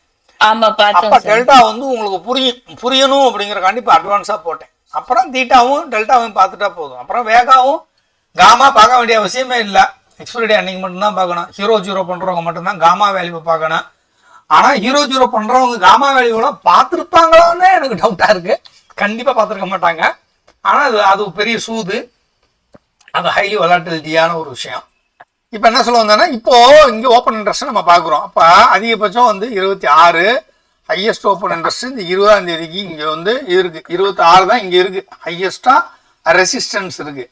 அப்ப டெல்டா வந்து உங்களுக்கு புரியணும் அப்படிங்கறக்காண்டி இப்ப அட்வான்ஸா போட்டேன். அப்புறம் தீட்டாவும் டெல்டாவும் பார்த்துட்டா போதும். அப்புறம் வேகாவும் காமா பார்க்க வேண்டிய அவசியமே இல்லை. எக்ஸ்பைரி டே அன்னைக்கு மட்டும்தான் பார்க்கணும். ஹீரோ ஜீரோ பண்றவங்க மட்டும்தான் காமா வேல்யூ பார்க்கணும். ஆனா ஹீரோ ஜீரோ பண்றவங்க காமா வேல்யூல பார்த்துருப்பாங்களான்னு எனக்கு டவுட்டா இருக்கு. கண்டிப்பா பார்த்துருக்க மாட்டாங்க. ஆனா அது பெரிய சூது. அது ஹைலி வொலாட்டிலிட்டியான ஒரு விஷயம். இப்போ என்ன சொல்ல வந்தேன்னா, இப்போ இங்கே ஓப்பன் இன்ட்ரெஸ்ட் நம்ம பார்க்குறோம். அப்போ அதிகபட்சம் வந்து 26, ஹையஸ்ட் ஓப்பன் இன்ட்ரெஸ்ட் இந்த 20ஆம் தேதிக்கு இங்கே வந்து இருக்கு. 26 தான் இங்கே இருக்கு ஹையஸ்டாக ரெசிஸ்டன்ஸ் இருக்கு.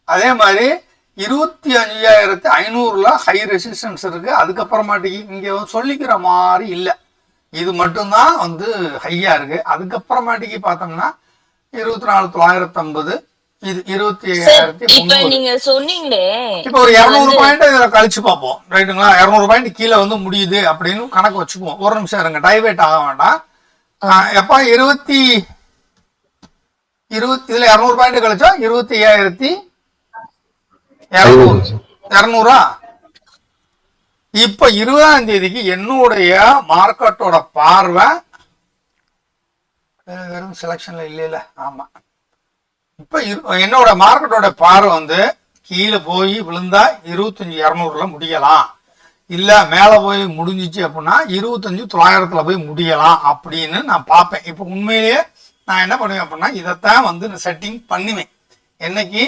அதே மாதிரி 25,500 ஹை ரெசிஸ்டன்ஸ் இருக்கு. அதுக்கப்புறமாட்டிக்கு இங்கே சொல்லிக்கிற மாதிரி இல்லை, இது மட்டும்தான் வந்து ஹையா இருக்கு. அதுக்கப்புறமாட்டிக்கு பார்த்தோம்னா 24,950, இது 25,300. நீங்க சொன்னீங்களே இப்போ ஒரு 200 பாயிண்ட் இதுல கழிச்சு பார்ப்போம், ரைட்டுங்களா? 200 பாயிண்ட் கீழே வந்து முடியுது அப்படின்னு கணக்கு வச்சுக்குவோம். ஒரு நிமிஷம் இருங்க, டைவேட் ஆக வேண்டாம். எப்ப 20 இதுல 200 பாயிண்ட் கழிச்சா 25,200. இப்ப 20ஆம் தேதிக்கு என்னுடைய மார்க்கெட்டோட பார்வை வெறும் செலக்ஷன்ல இல்ல. ஆமா, இப்ப என்னோட மார்க்கெட்டோட பார்வை வந்து கீழே போய் விழுந்தா 25,200 முடியலாம், இல்ல மேல போய் முடிஞ்சிச்சு அப்படின்னா 25,900 போய் முடியலாம் அப்படின்னு நான் பார்ப்பேன். இப்ப உண்மையிலேயே நான் என்ன பண்ணுவேன் அப்படின்னா, இதைத்தான் வந்து செட்டிங் பண்ணுவேன். என்னைக்கு?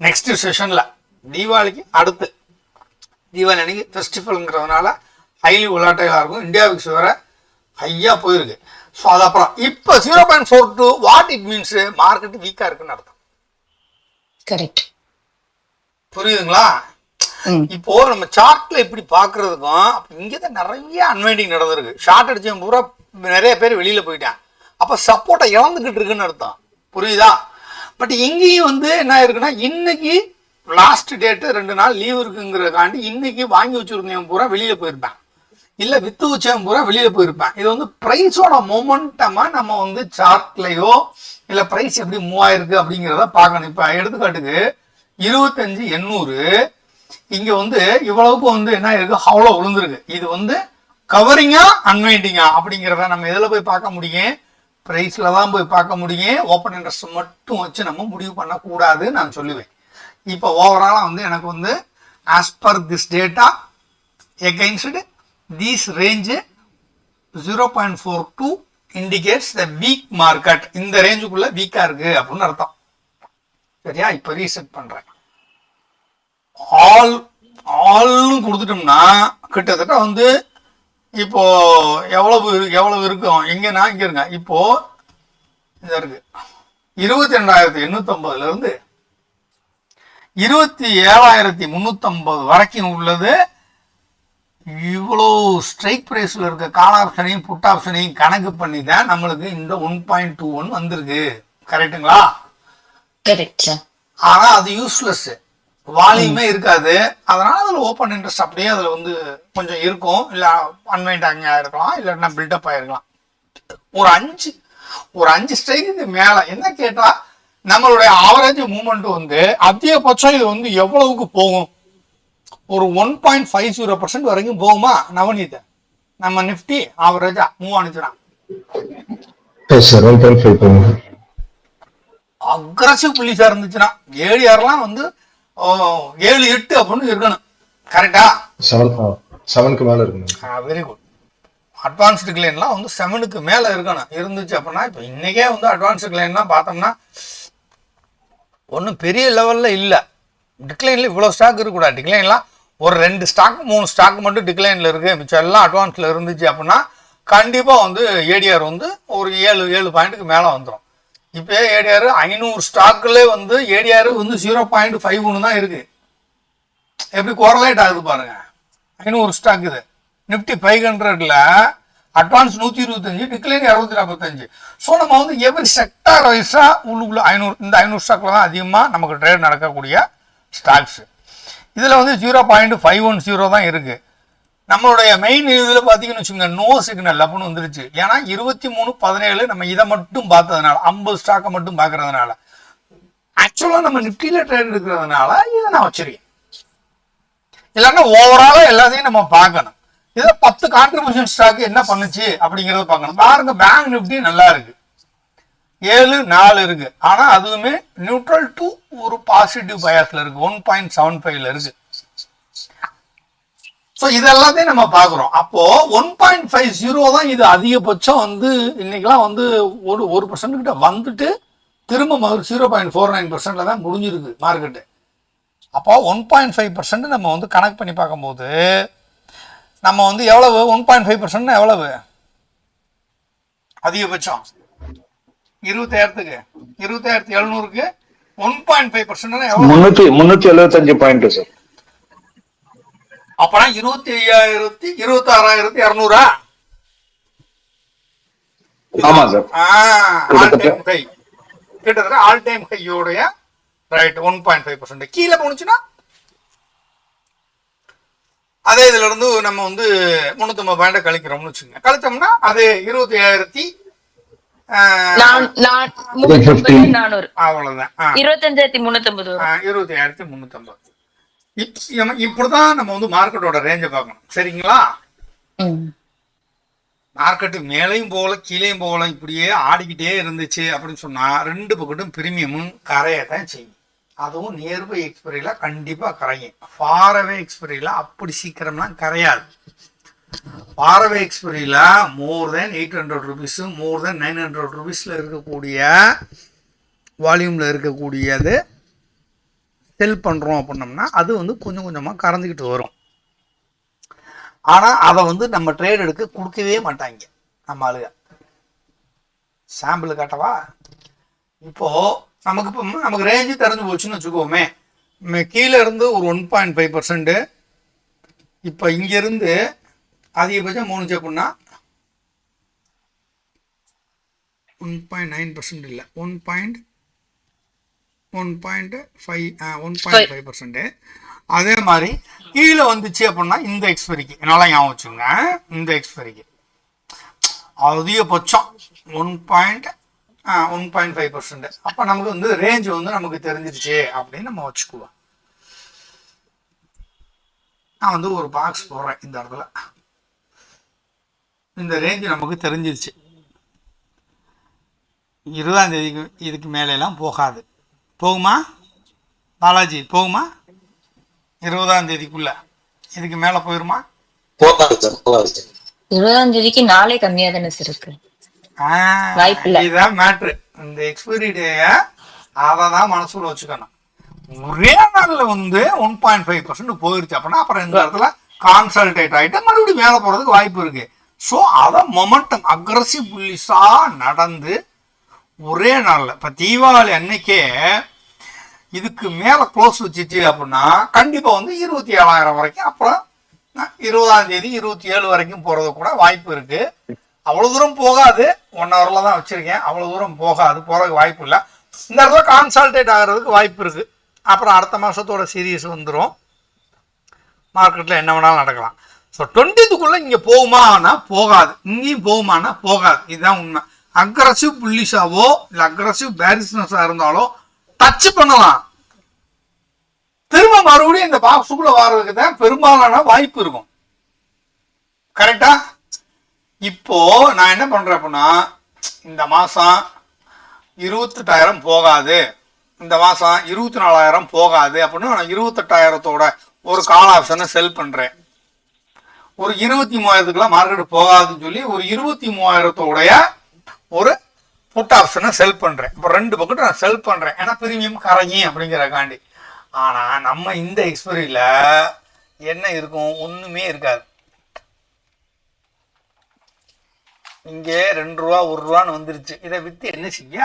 நெக்ஸ்ட் செஷன்ல, தீபாவளிக்கு அடுத்து. தீபாவளி அன்னைக்கு ஃபெஸ்டிவல்ங்கிறதுனால ஹைலி உலாட்டைகளாக இருக்கும். இந்தியா விக்ஸ் வேற ஹையா போயிருக்கு. ஸோ அது அப்புறம் இப்போ 0.42 வாட் இட் மீன்ஸ் மார்க்கெட் வீக்கா இருக்குன்னு அர்த்தம். கரெக்ட், புரியுதுங்களா? இப்போ நம்ம சார்ட்ல இப்படி பாக்குறதுக்கும் இங்கதான் நிறைய அன்வைண்டிங் நடந்திருக்கு. ஷார்ட் அடிச்ச பூரா நிறைய பேர் வெளியில போயிட்டான். அப்ப சப்போர்ட்டை இழந்துகிட்டு இருக்குன்னு அர்த்தம். புரியுதா? பட் இங்கேயும் வந்து என்ன இருக்குன்னா, இன்னைக்கு லாஸ்ட் டேட்டு 2 நாள் லீவ் இருக்குங்கிறதுக்காண்டி இன்னைக்கு வாங்கி வச்சிருந்தவன் பூரா வெளியில போயிருப்பேன், இல்ல வித்து வச்சவன் பூரா வெளியில போயிருப்பேன். இது வந்து பிரைஸோட மொமெண்டமா நம்ம வந்து சார்ட்லயோ இல்ல பிரைஸ் எப்படி மூவ் ஆயிருக்கு அப்படிங்கிறத பார்க்கணும். இப்ப எடுத்துக்காட்டுக்கு 25,800 இங்க வந்து இவ்வளவுக்கு வந்து என்ன இருக்கு, அவ்வளவு விழுந்திருக்கு. இது வந்து கவரிங்கா அன்வைண்டிங்கா அப்படிங்கிறத நம்ம எதுல போய் பார்க்க முடியும்? பிரைஸ்ல தான் போய் பார்க்க முடியும். ஓப்பன் இன்ட்ரெஸ்ட் மட்டும் வச்சு நம்ம முடிவு பண்ணக்கூடாதுன்னு நான் சொல்லுவேன். இப்போ ஓவராலா வந்து எனக்கு வந்து as per this data against this range 0.42 indicates the week market. இந்த ரேஞ்சுக்குள்ள வீக்கா இருக்கு அப்படின்னு அர்த்தம். சரியா? இப்போ ரீசெட் பண்றேன். ஆல்னு கொடுத்துட்டோம்னா கிட்டத்தட்ட வந்து இப்போ எவ்வளவு இருக்கும்? எங்கன்னா இங்க இருங்க, இப்போ இது இருக்கு 22,850 இருந்து 27,350 வரைக்கும் உள்ளது. இவ்வளோ ஸ்ட்ரைக் பிரைஸ்ல இருக்க கால் ஆப்ஷனையும் புட் ஆப்ஷனையும் கணக்கு பண்ணி தான் நம்மளுக்கு இந்த 1.21 வந்திருக்கு. கரெக்டுங்களா? கரெக்ட். ஆனா அது யூஸ்லெஸ், வால்யூமே இருக்காது. அதனால அதுல ஓப்பன் இன்ட்ரெஸ்ட் அப்படியே அதுல வந்து கொஞ்சம் இருக்கும், இல்ல அன்வைண்ட் ஆயிருக்கலாம், இல்லைன்னா பில்டப் ஆயிருக்கலாம். ஒரு அஞ்சு ஸ்ட்ரைக்கு மேல என்ன கேட்டா நம்மளுடைய ஆவரேஜ் மூவ்மெண்ட் வந்து அதிகபட்சம் இது வந்து எவ்வளவுக்கு போகும்? ஒரு 1.50% வரைக்கும் போகுமா நவநீத? நம்ம நிப்டி ஆவரேஜா மூவ் ஆனிச்சுனா அக்ரஸிவ் புள்ளிஸா இருந்துச்சுன்னா 7-6 வந்து 7-8 அப்படின்னு இருக்கணும். கரெக்டா? 7க்கு மேல இருக்கணும். Very good. அட்வான்ஸ்டு கிளைன்லாம் வந்து 7க்கு மேல இருக்கணும். இருந்துச்சு அப்படின்னா இப்போ இன்னைக்கே வந்து அட்வான்ஸ்டு கிளைன்லாம் பார்த்தோம்னா ஒன்றும் பெரிய லெவல்ல இல்லை. டிக்ளைன்ல இவ்வளோ ஸ்டாக் இருக்கக்கூடாது. டிக்ளைன்லாம் ஒரு 2 ஸ்டாக் 3 ஸ்டாக் மட்டும் டிக்ளைன்ல இருக்கு, மிச்சம் எல்லாம் அட்வான்ஸ்ல இருந்துச்சு அப்படின்னா கண்டிப்பா வந்து ஏடிஆர் வந்து ஒரு 7 பாயிண்ட்டுக்கு மேல வந்துடும். இப்போ ஏடிஆர் 500 ஸ்டாக்ல வந்து ஏடிஆர் வந்து 0.51 தான் இருக்கு. எப்படி கோரலேட் ஆகுது பாருங்க. 500 ஸ்டாக் இது. நிப்டி 500ல அட்வான்ஸ் 125, டிக்ளைன் 245. ஸோ நம்ம வந்து எவ்ரி செக்டார் வைஸா உள்ளுக்குள்ள 500 ஸ்டாக்ல தான் அதிகமாக நமக்கு ட்ரேட் நடக்கக்கூடிய ஸ்டாக்ஸ். இதுல வந்து 0.510 தான் இருக்கு. நம்மளுடைய மெயின் இதுல பாத்தீங்கன்னு வச்சுக்கோங்க, நோ சிக்னல் அப்படின்னு வந்துருச்சு. ஏன்னா 23-17 நம்ம இதை மட்டும் பார்த்ததுனால, 50 ஸ்டாக்கை மட்டும் பாக்குறதுனால, ஆக்சுவலா நம்ம நிப்டியில ட்ரேட் எடுக்கிறதுனால இதை நான் வச்சிருக்கேன். இல்லைன்னா ஓவராலா எல்லாத்தையும் நம்ம பார்க்கணும். இதுல 10 கான்ட்ரிபியூஷன் ஸ்டாக் என்ன பண்ணுச்சு அப்படிங்கறத பார்க்கணும். பாருங்க, பேங்க் நிப்டி நல்லா இருக்கு, 7-4 இருக்கு. ஆனா அதுவுமே நியூட்ரல் டு ஒரு பாசிட்டிவ் பயாஸ்ல இருக்கு, 1.75ல இருக்கு. ஸோ இதெல்லாத்தையும் நம்ம பார்க்குறோம். அப்போ 1.50 தான் இது அதிகபட்சம் வந்து இன்னைக்கெல்லாம் வந்து 1% கிட்ட வந்துட்டு திரும்ப 0.49% தான் முடிஞ்சிருக்கு மார்க்கெட்டு. அப்போ 1.5% நம்ம வந்து கணக்கு பண்ணி பார்க்கும்போது நம்ம வந்து எவ்வளவு 1.5% எவ்வளவு அதிகபட்சம் 20,000க்கு 20,700க்கு 1.5% எவ்வளவு 375 பாயிண்ட் சார். அப்பனா 26,200 ஆமா சார். ஆல் டைம் ஹை, கிட்டத்தட்ட ஆல் டைம் ஹையோடைய ரைட் 1.5%. கீழே போனுச்சுன்னா அதே இதுல இருந்து நம்ம வந்து 350 பாயிண்ட கழிக்கிறோம்னு வச்சுக்கோங்க. கழிச்சோம்னா அது 27,400 அவ்வளவுதான். 25,350 25,350. இப்படிதான் நம்ம வந்து மார்க்கெட்டோட ரேஞ்சை பார்க்கணும். சரிங்களா? மார்க்கெட்டு மேலையும் போகல கீழேயும் போகல இப்படியே ஆடிக்கிட்டே இருந்துச்சு அப்படின்னு சொன்னா 2 பக்கத்தும் பிரீமியமும் கரையத்தான் செய்யும். அதுவும் நியர்பை எக்ஸ்பைரியில கண்டிப்பா கரையும். ஃபாரவே எக்ஸ்பைரியில அப்படி சீக்கிரம்லாம் கரையாது. ஃபாரவே எக்ஸ்பைரியில மோர் தென் 800 ருபீஸ், மோர் தென் 900 ருபீஸ்ல இருக்கக்கூடிய வால்யூம்ல இருக்கக்கூடியது செல் பண்றோம் அப்படின்னம்னா அது வந்து கொஞ்சம் கொஞ்சமா கறந்துக்கிட்டு வரும். ஆனா அதை வந்து நம்ம ட்ரேட் எடுக்க கொடுக்கவே மாட்டாங்க நம்ம ஆளுங்க. சாம்பிள் காட்டவா? இப்போ நமக்கு ரேஞ்சு தெரிஞ்சு போச்சுன்னு வச்சுக்கோமே. கீழே இருந்து ஒரு 1.5%, இப்போ இங்க இருந்து அதிகபட்சம் மூணுச்சு அப்படின்னா 1.9% இல்லை 1.5%. அதே மாதிரி கீழே வந்துச்சு அப்படின்னா இந்த எக்ஸ்பெரிக்கு என்னால ஞாபகம் வச்சுங்க, இந்த எக்ஸ்பெரிக்கு அதிகபட்சம் 1.5%. அப்ப நமக்கு வந்து ரேஞ்ச் வந்து நமக்கு தெரிஞ்சிருச்சு அப்படின்னு நம்ம வச்சுக்குவோம். நான் வந்து ஒரு பாக்ஸ் போடுறேன் இந்த இடத்துல. இந்த ரேஞ்சு நமக்கு தெரிஞ்சிருச்சு. 20ஆம் தேதிக்கு இதுக்கு மேலெல்லாம் போகாது. போகுமா பாலாஜி? போகுமா? 20ஆம் தேதிக்குள்ள இதுக்கு மேல போயிருமா? 20ஆம் தேதிக்கு நாளே கம்மியா தானே இருக்கு. இதுதான் மேட்ரு. இந்த எக்ஸ்பைரி டேய அதான் மனசுல வச்சுக்கணும். ஒரே நாள்ல வந்து 1.5% போயிருச்சு அப்படின்னா அப்புறம் இந்த இடத்துல கான்சல்டேட் ஆயிட்டு மறுபடியும் மேல போறதுக்கு வாய்ப்பு இருக்கு. ஸோ அதை மொமெண்டம் அக்ரஸிவ் புல்லிஷா நடந்து ஒரே நாள்ல இப்ப தீபாவளி அன்னைக்கே இதுக்கு மேல க்ளோஸ் வச்சுச்சு அப்படின்னா கண்டிப்பா வந்து 27,000 வரைக்கும், அப்புறம் 20ஆம் தேதி 27 வரைக்கும் போறது கூட வாய்ப்பு இருக்கு. அவ்வளவு தூரம் போகாது, 1 ஹவர்ல தான் வச்சிருக்கேன். அவ்வளவு தூரம் போகாது, போறதுக்கு வாய்ப்பு இல்லை. இந்த இடத்துல கான்சல்டேட் ஆகிறதுக்கு வாய்ப்பு இருக்கு. அப்புறம் அடுத்த மாசத்தோட சீரியஸ் வந்துடும். மார்க்கெட்ல என்ன வேணாலும் நடக்கலாம். ஸோ 20க்குள்ள இங்க போகுமானா போகாது, இங்கேயும் போகுமானா போகாது. இதுதான் உண்மை. அக்ரஸிவ் புல்லிஷாவோ இல்ல அக்ரஸிவ் பேரிஸ்னஸா இருந்தாலும் டச் பண்ணலாம். திரும்ப மறுபடியும் இந்த பாக்ஸுக்குள்ள வர்றதுக்கு தான் பெரும்பாலான வாய்ப்பு இருக்கும். கரெக்டா? இப்போ நான் என்ன பண்றேன் அப்படின்னா இந்த மாசம் 28,000 போகாது, இந்த மாசம் 24,000 போகாது அப்படின்னு நான் 28,000 ஒரு கால் ஆப்ஷனை செல் பண்றேன். ஒரு 23,000க்குலாம் மார்க்கெட் போகாதுன்னு சொல்லி ஒரு 23,000 ஒரு புட் ஆப்ஷனை செல் பண்றேன். இப்போ 2 பக்கெட் நான் செல் பண்றேன். ஏன்னா பிரீமியம் கரைஞ்சி அப்படிங்கிறக்காண்டி. ஆனா நம்ம இந்த எக்ஸ்பைரியில என்ன இருக்கும்? ஒண்ணுமே இருக்காது. இங்கே 2 ரூபா 1 ரூபான்னு வந்துருச்சு. இதை வித்து என்ன செய்ய?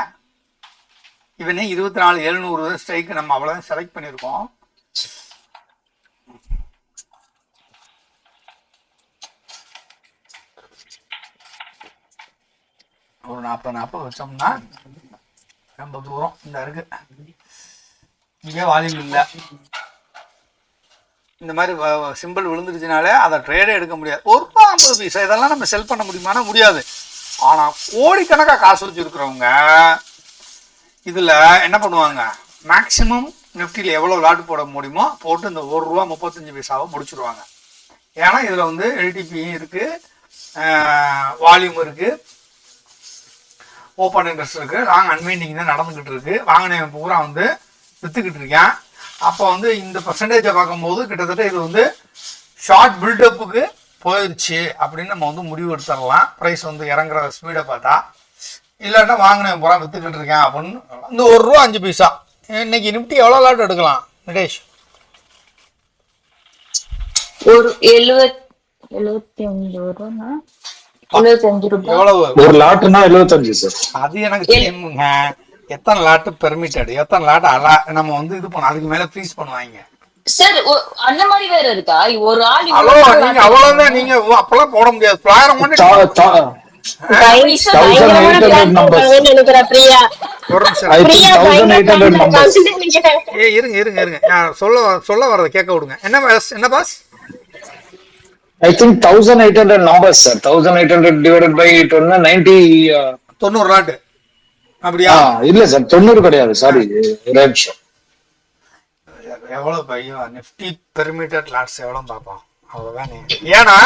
இவனே 24,700 ஸ்ட்ரைக்கு நம்ம அவ்வளவுதான் செலக்ட் பண்ணிருக்கோம். ஒரு 40 வச்சோம்னா ரொம்ப தூரம் இந்த இருக்கு. இங்கே வால்யூம் இல்லை. இந்த மாதிரி சிம்பிள் விழுந்துருச்சுனாலே அதை ட்ரேடே எடுக்க முடியாது. ₹1.50 இதெல்லாம் நம்ம செல் பண்ண முடியுமானா முடியாது. ஆனா கோடிக்கணக்காக காசு வச்சிருக்கிறவங்க இதுல என்ன பண்ணுவாங்க? மேக்சிமம் நிஃப்டியில் எவ்வளவு லாட் போட முடியுமோ போட்டு இந்த ₹1.35 முடிச்சிருவாங்க. ஏன்னா இதுல வந்து எல்டிபியும் இருக்கு, வால்யூம் இருக்கு, ஓப்பன் இன்ட்ரெஸ்ட் இருக்கு, லாங் அன்வைண்டிங் தான் நடந்துகிட்டு இருக்கு. வாங்கினவன் பூரா வந்து வித்துக்கிட்டு இருக்கேன். அப்போ வந்து இந்த பர்சன்டேஜை பார்க்கும்போது கிட்டத்தட்ட இது வந்து ஷார்ட் பில்டப்புக்கு போயிடுச்சு அப்படின்னு நம்ம வந்து முடிவு எடுத்துடலாம். ப்ரைஸ் வந்து இறங்குற ஸ்பீடை பார்த்தா. இல்லாட்டா வாங்கினவன் பூரா வித்துக்கிட்டு இருக்கேன் அப்படின்னு இந்த ₹1.05. இன்னைக்கு நிஃப்டி எவ்வளோ லாட் எடுக்கலாம் நிடேஷ்? ஒரு 75 ரூபாய்னா 75 ரூபாய். எவ்வளவு ஒரு லாட்டுனா 75 சார். அது எனக்கு தெரியுமுங்க. எத்தனை லாட்டு பெர்மிட்டட், எத்தனை லாட்டு நம்ம வந்து இது பண்ண அதுக்கு மேல ஃப்ரீஸ் பண்ணுவாங்க சார். அந்த மாதிரி வேற இருக்கா? ஒரு ஆள் ஹலோ நீங்க அவ்வளவுதான். நீங்க அப்பெல்லாம் போட முடியாது. பிளாயிரம் மட்டும் நினைக்கிறேன் பிரியா. ஒரு நிமிஷம். I think Priya 1800 numbers. இருங்க இருங்க இருங்க, நான் சொல்ல வரதை கேட்க விடுங்க. என்ன pass? I think 1800 numbers sir. 1800 divided by 90. 90 lot அப்படியா? இல்ல சார் 90 கிடையாது, சாரி. ஒரு நிமிஷம். எவ்வளவு பையோ நிஃப்டி பெர்மிட்டட் லாட்ஸ் எவ்வளவு பாப்போம் அவ்வளவுதானே. ஏன்னா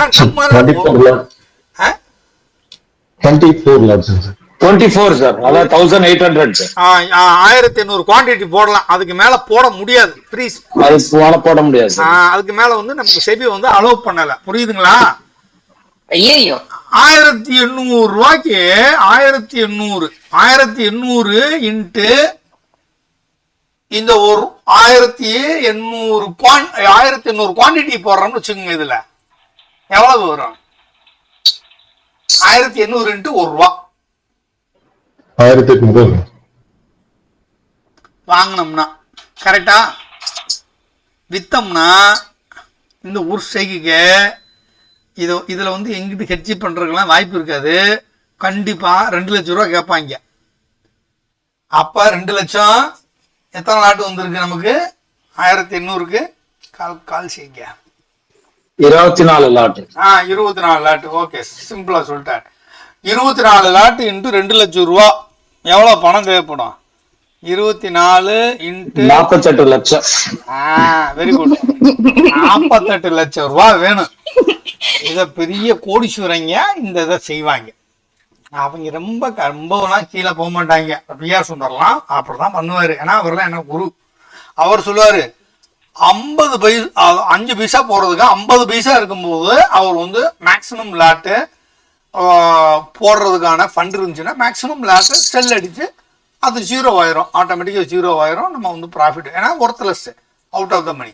24 lakhs சார். 24 சார். அதான் 1800 சார். 1800 குவான்டிட்டி போடலாம், அதுக்கு மேல போட முடியாது. ப்ளீஸ் அதுக்கு மேல போட முடியாது சார். அதுக்கு மேல வந்து நமக்கு செபி வந்து அலோவ் பண்ணல, புரியுதுங்களா? ஐயோ 1800 ரூபாய்க்கு 1800 இன்ட்டு இந்த ஒரு 1800 குவான்டிட்டி போடுறோம்னு வச்சுக்கோங்க. இதுல எவ்வளவு வரும்? 1800 இன்ட்டு 1 ரூபா 1800 வாங்கினோம்னா கரெக்டா? வித்தோம்னா இந்த ஒரு ஸ்ட்ரைக்கு இதுல வந்து எங்கிட்ட ஹெட்ஜ் பண்றதுக்கெல்லாம் வாய்ப்பு இருக்காது. கண்டிப்பா 2 லட்சம் ரூபா கேட்பாங்க. அப்ப 2 லட்சம் எத்தனை லாட்டு வந்திருக்கு நமக்கு? 1800க்கு கால் செய்யுங்க. 24 லாட்டு. 24 லாட்டு. ஓகே, சிம்பிளா சொல்லிட்டேன். 24 லாட்டு இன்ட்டு 2 லட்சம் ரூபா எவ்வளவு பணம் தேவைப்படும்? 24 இன்ட்டு 48 லட்சம். Very good. 48 லட்சம் ரூபா வேணும். இத பெரிய கோடீஸ்வரங்க இந்த இதை செய்வாங்க. அவங்க ரொம்பலாம் கீழே போக மாட்டாங்க. பிஆர் சுந்தரலாம் அப்படிதான் பண்ணுவாரு. ஏன்னா அவர்லாம் என்ன குரு. அவர் சொல்லுவாரு 5 பைசா போறதுக்கு 50 பைசா இருக்கும்போது அவர் வந்து மேக்சிமம் லாட்டு போடுறதுக்கான ஃபண்ட் இருந்துச்சுன்னா மேக்சிமம் லாட்டு செல் அடிச்சு அது 0 ஆயிரும். ஆட்டோமேட்டிக்கா 0 ஆயிரும். நம்ம வந்து ப்ராஃபிட். ஏன்னா worthless, out of the money,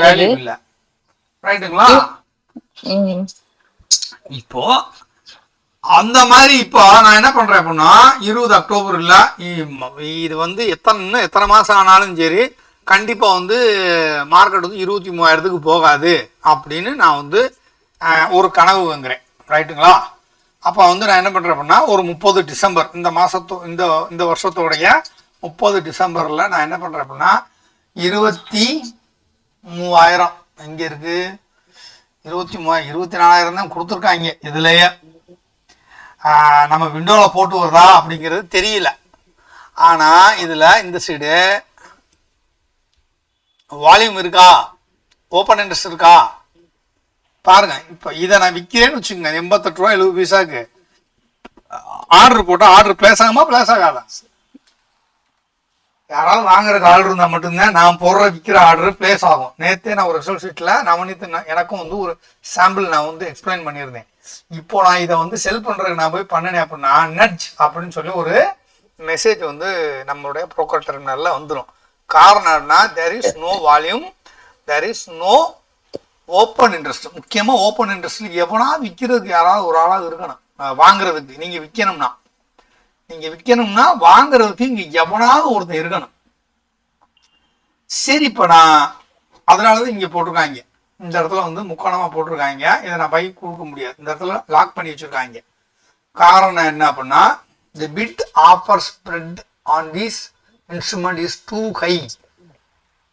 value இல்ல. ரைட்டுங்களா? இப்போ அந்த மாதிரி இப்போ நான் என்ன பண்றேன் அப்படின்னா 20 அக்டோபர் இல்ல, இது வந்து எத்தனை மாசம் ஆனாலும் சரி கண்டிப்பா வந்து மார்க்கெட் வந்து 23,000க்கு போகாது அப்படின்னு நான் வந்து ஒரு கனவு வாங்குறேன். ரைட்டுங்களா? அப்ப வந்து நான் என்ன பண்றேன் அப்படின்னா ஒரு 30 டிசம்பர் இந்த வருஷத்தோடைய 30 டிசம்பர்ல நான் என்ன பண்றேன் அப்படின்னா 23,000 எங்க இருக்கு? 24,000 தான் கொடுத்துருக்காங்க. இதுலயே நம்ம விண்டோல போட்டு வருதா அப்படிங்கிறது தெரியல. ஆனா இதுல இந்த சைடு வால்யூம் இருக்கா, ஓப்பன் இன்ட்ரெஸ்ட் இருக்கா பாருங்க. இப்ப இதை நான் விற்கிறேன்னு வச்சுக்கோங்க 88 ரூபா 70 பைசாக்கு. ஆர்டர் போட்டா ஆர்டர் பிளேஸ் ஆகுமா, பிளேஸ் ஆகாதா? யாராவது வாங்குறதுக்கு ஆர்டர் இருந்தா மட்டும்தான் நான் போடுற விற்கிற ஆர்டர் பிளேஸ் ஆகும். நேத்தே நான் ஒரு ரிசல்ட் ஷீட்ல எனக்கும் வந்து ஒரு சாம்பிள் நான் வந்து எக்ஸ்பிளைன் பண்ணியிருந்தேன். இப்போ நான் இதை வந்து செல் பண்றதுக்கு நான் போய் பண்ணினேன் அப்படின்னா நட்ஜ் அப்படின்னு சொல்லி ஒரு மெசேஜ் வந்து நம்மளுடைய ப்ரோக்கர் டெர்மினல்ல வந்துடும். காரணம் என்ன? There is no volume, there is no open interest. முக்கியமா ஓப்பன் இன்ட்ரெஸ்ட் எவனா விற்கிறதுக்கு யாராவது ஒரு ஆளாவது இருக்கணும். வாங்குறதுக்கு நீங்க விற்கணும்னா வாங்குறதுக்கு இங்க எவனாவது ஒருத்தர் இருக்கணும். சரி, இப்ப நான் அதனாலதான் இங்க போட்டிருக்காங்க. இந்த இடத்துல வந்து முக்கோணமா போட்டிருக்காங்க. இதை நான் பை கொடுக்க முடியாது. இந்த இடத்துல லாக் பண்ணி வச்சிருக்காங்க. காரணம் என்ன அப்படின்னா the bid offer spread on this instrument is too high.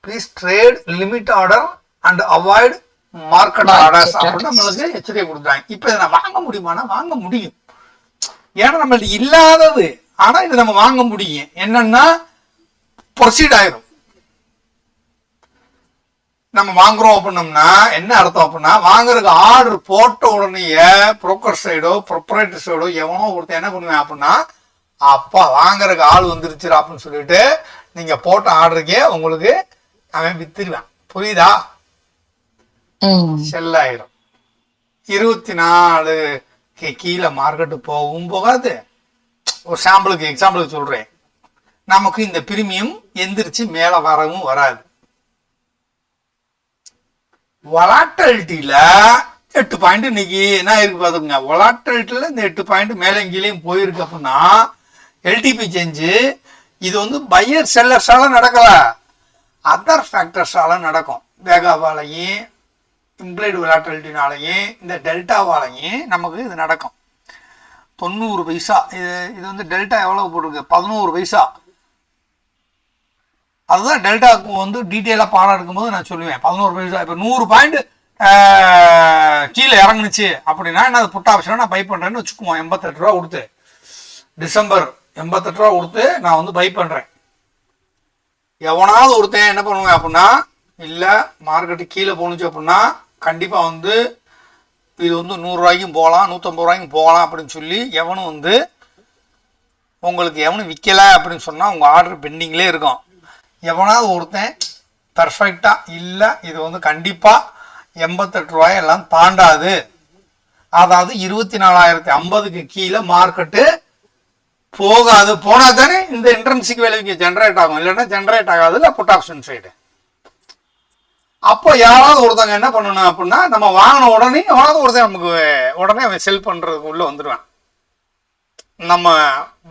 Please trade limit order and avoid market orders அப்படின்னு நம்மளுக்கு எச்சரிக்கை கொடுத்தாங்க. இப்ப இதை நான் வாங்க முடியுமானா வாங்க முடியும். ஏன்னா நம்மள்ட்ட இல்லாதது. ஆனா இதை நம்ம வாங்க முடியும். என்னன்னா ப்ரொசீட் ஆயிரும். நம்ம வாங்குறோம் அப்படின்னோம்னா என்ன அர்த்தம் அப்படின்னா வாங்குறதுக்கு ஆர்டர் போட்ட உடனேயே புரோக்கர் சைடோ ப்ரொப்ரைட்டர் சைடோ எவனோ ஒருத்தர் என்ன பண்ணுவேன் அப்படின்னா அப்பா வாங்குறதுக்கு ஆள் வந்துருச்சு அப்படின்னு சொல்லிட்டு நீங்க போட்ட ஆர்டருக்கே உங்களுக்கு அவன் வித்துருவேன். புரியுதா? செல்லாயிரும். 24 கீழே மார்க்கெட்டு போகவும் போகாது. ஒரு எக்ஸாம்பிளுக்கு சொல்றேன். நமக்கு இந்த பிரீமியம் எந்திரிச்சு மேல வரவும் வராது. வொலாட்டிலிட்டியில 8 பாயிண்ட் இன்னைக்கு என்ன இருக்கு பாத்துக்கோங்க. வொலாட்டிலிட்டியில இந்த 8 பாயிண்ட் மேலே கீழேயும் போயிருக்கு அப்படின்னா எல்டிபி சேஞ்சு இது வந்து பையர் செல்லர்ஸால நடக்கல, அதர் ஃபேக்டர்ஸால நடக்கும். வேகாவாலையும் இம்ப்ளைடு வொலாட்டிலிட்டினாலையும் இந்த டெல்டாவாலையும் நமக்கு இது நடக்கும். 90 பைசா இது வந்து டெல்டா எவ்வளவு போட்டிருக்கு? 11 பைசா. அதுதான் டெல்டாவுக்கு வந்து டீட்டெயிலாக பாடம் எடுக்கும்போது நான் சொல்லுவேன் 11 பைசா. இப்போ 100 பாயிண்ட் கீழே இறங்குனுச்சு அப்படின்னா என்ன புட் ஆப்ஷனை நான் பை பண்ணுறேன்னு வச்சுக்குவோம். 88 ரூபா கொடுத்து டிசம்பர் 88 ரூபா கொடுத்து நான் வந்து பை பண்ணுறேன். எவனாவது ஒருத்தன் என்ன பண்ணுவேன் அப்படின்னா, இல்லை மார்க்கெட்டு கீழே போணுச்சு அப்படின்னா கண்டிப்பாக வந்து இது வந்து 100 ரூபாய்க்கும் போகலாம், 150 ரூபாய்க்கும் போகலாம் அப்படின்னு சொல்லி எவனும் வந்து உங்களுக்கு எவனும் விற்கலை அப்படின்னு சொன்னால் உங்கள் ஆர்டர் பெண்டிங்லேயே இருக்கும். எவனாவது ஒருத்தன் பர்ஃபெக்டாக இல்லை இது வந்து கண்டிப்பாக 88 ரூபாயெல்லாம் தாண்டாது, அதாவது 24,050க்கு கீழே மார்க்கெட்டு போகாது, போனா தானே இந்த இன்ட்ரன்சிக் வேல்யூக்கு ஜென்ரேட் ஆகும், இல்லைன்னா ஜென்ரேட் ஆகாது. இல்லை புட் ஆப்ஷன் சைடு. அப்போ யாராவது ஒருத்தவங்க என்ன பண்ணணும் அப்படின்னா, நம்ம வாங்கின உடனே எவனாவது ஒருத்தன் நமக்கு உடனே அவன் செல் பண்றதுக்கு உள்ள வந்துடுவான். நம்ம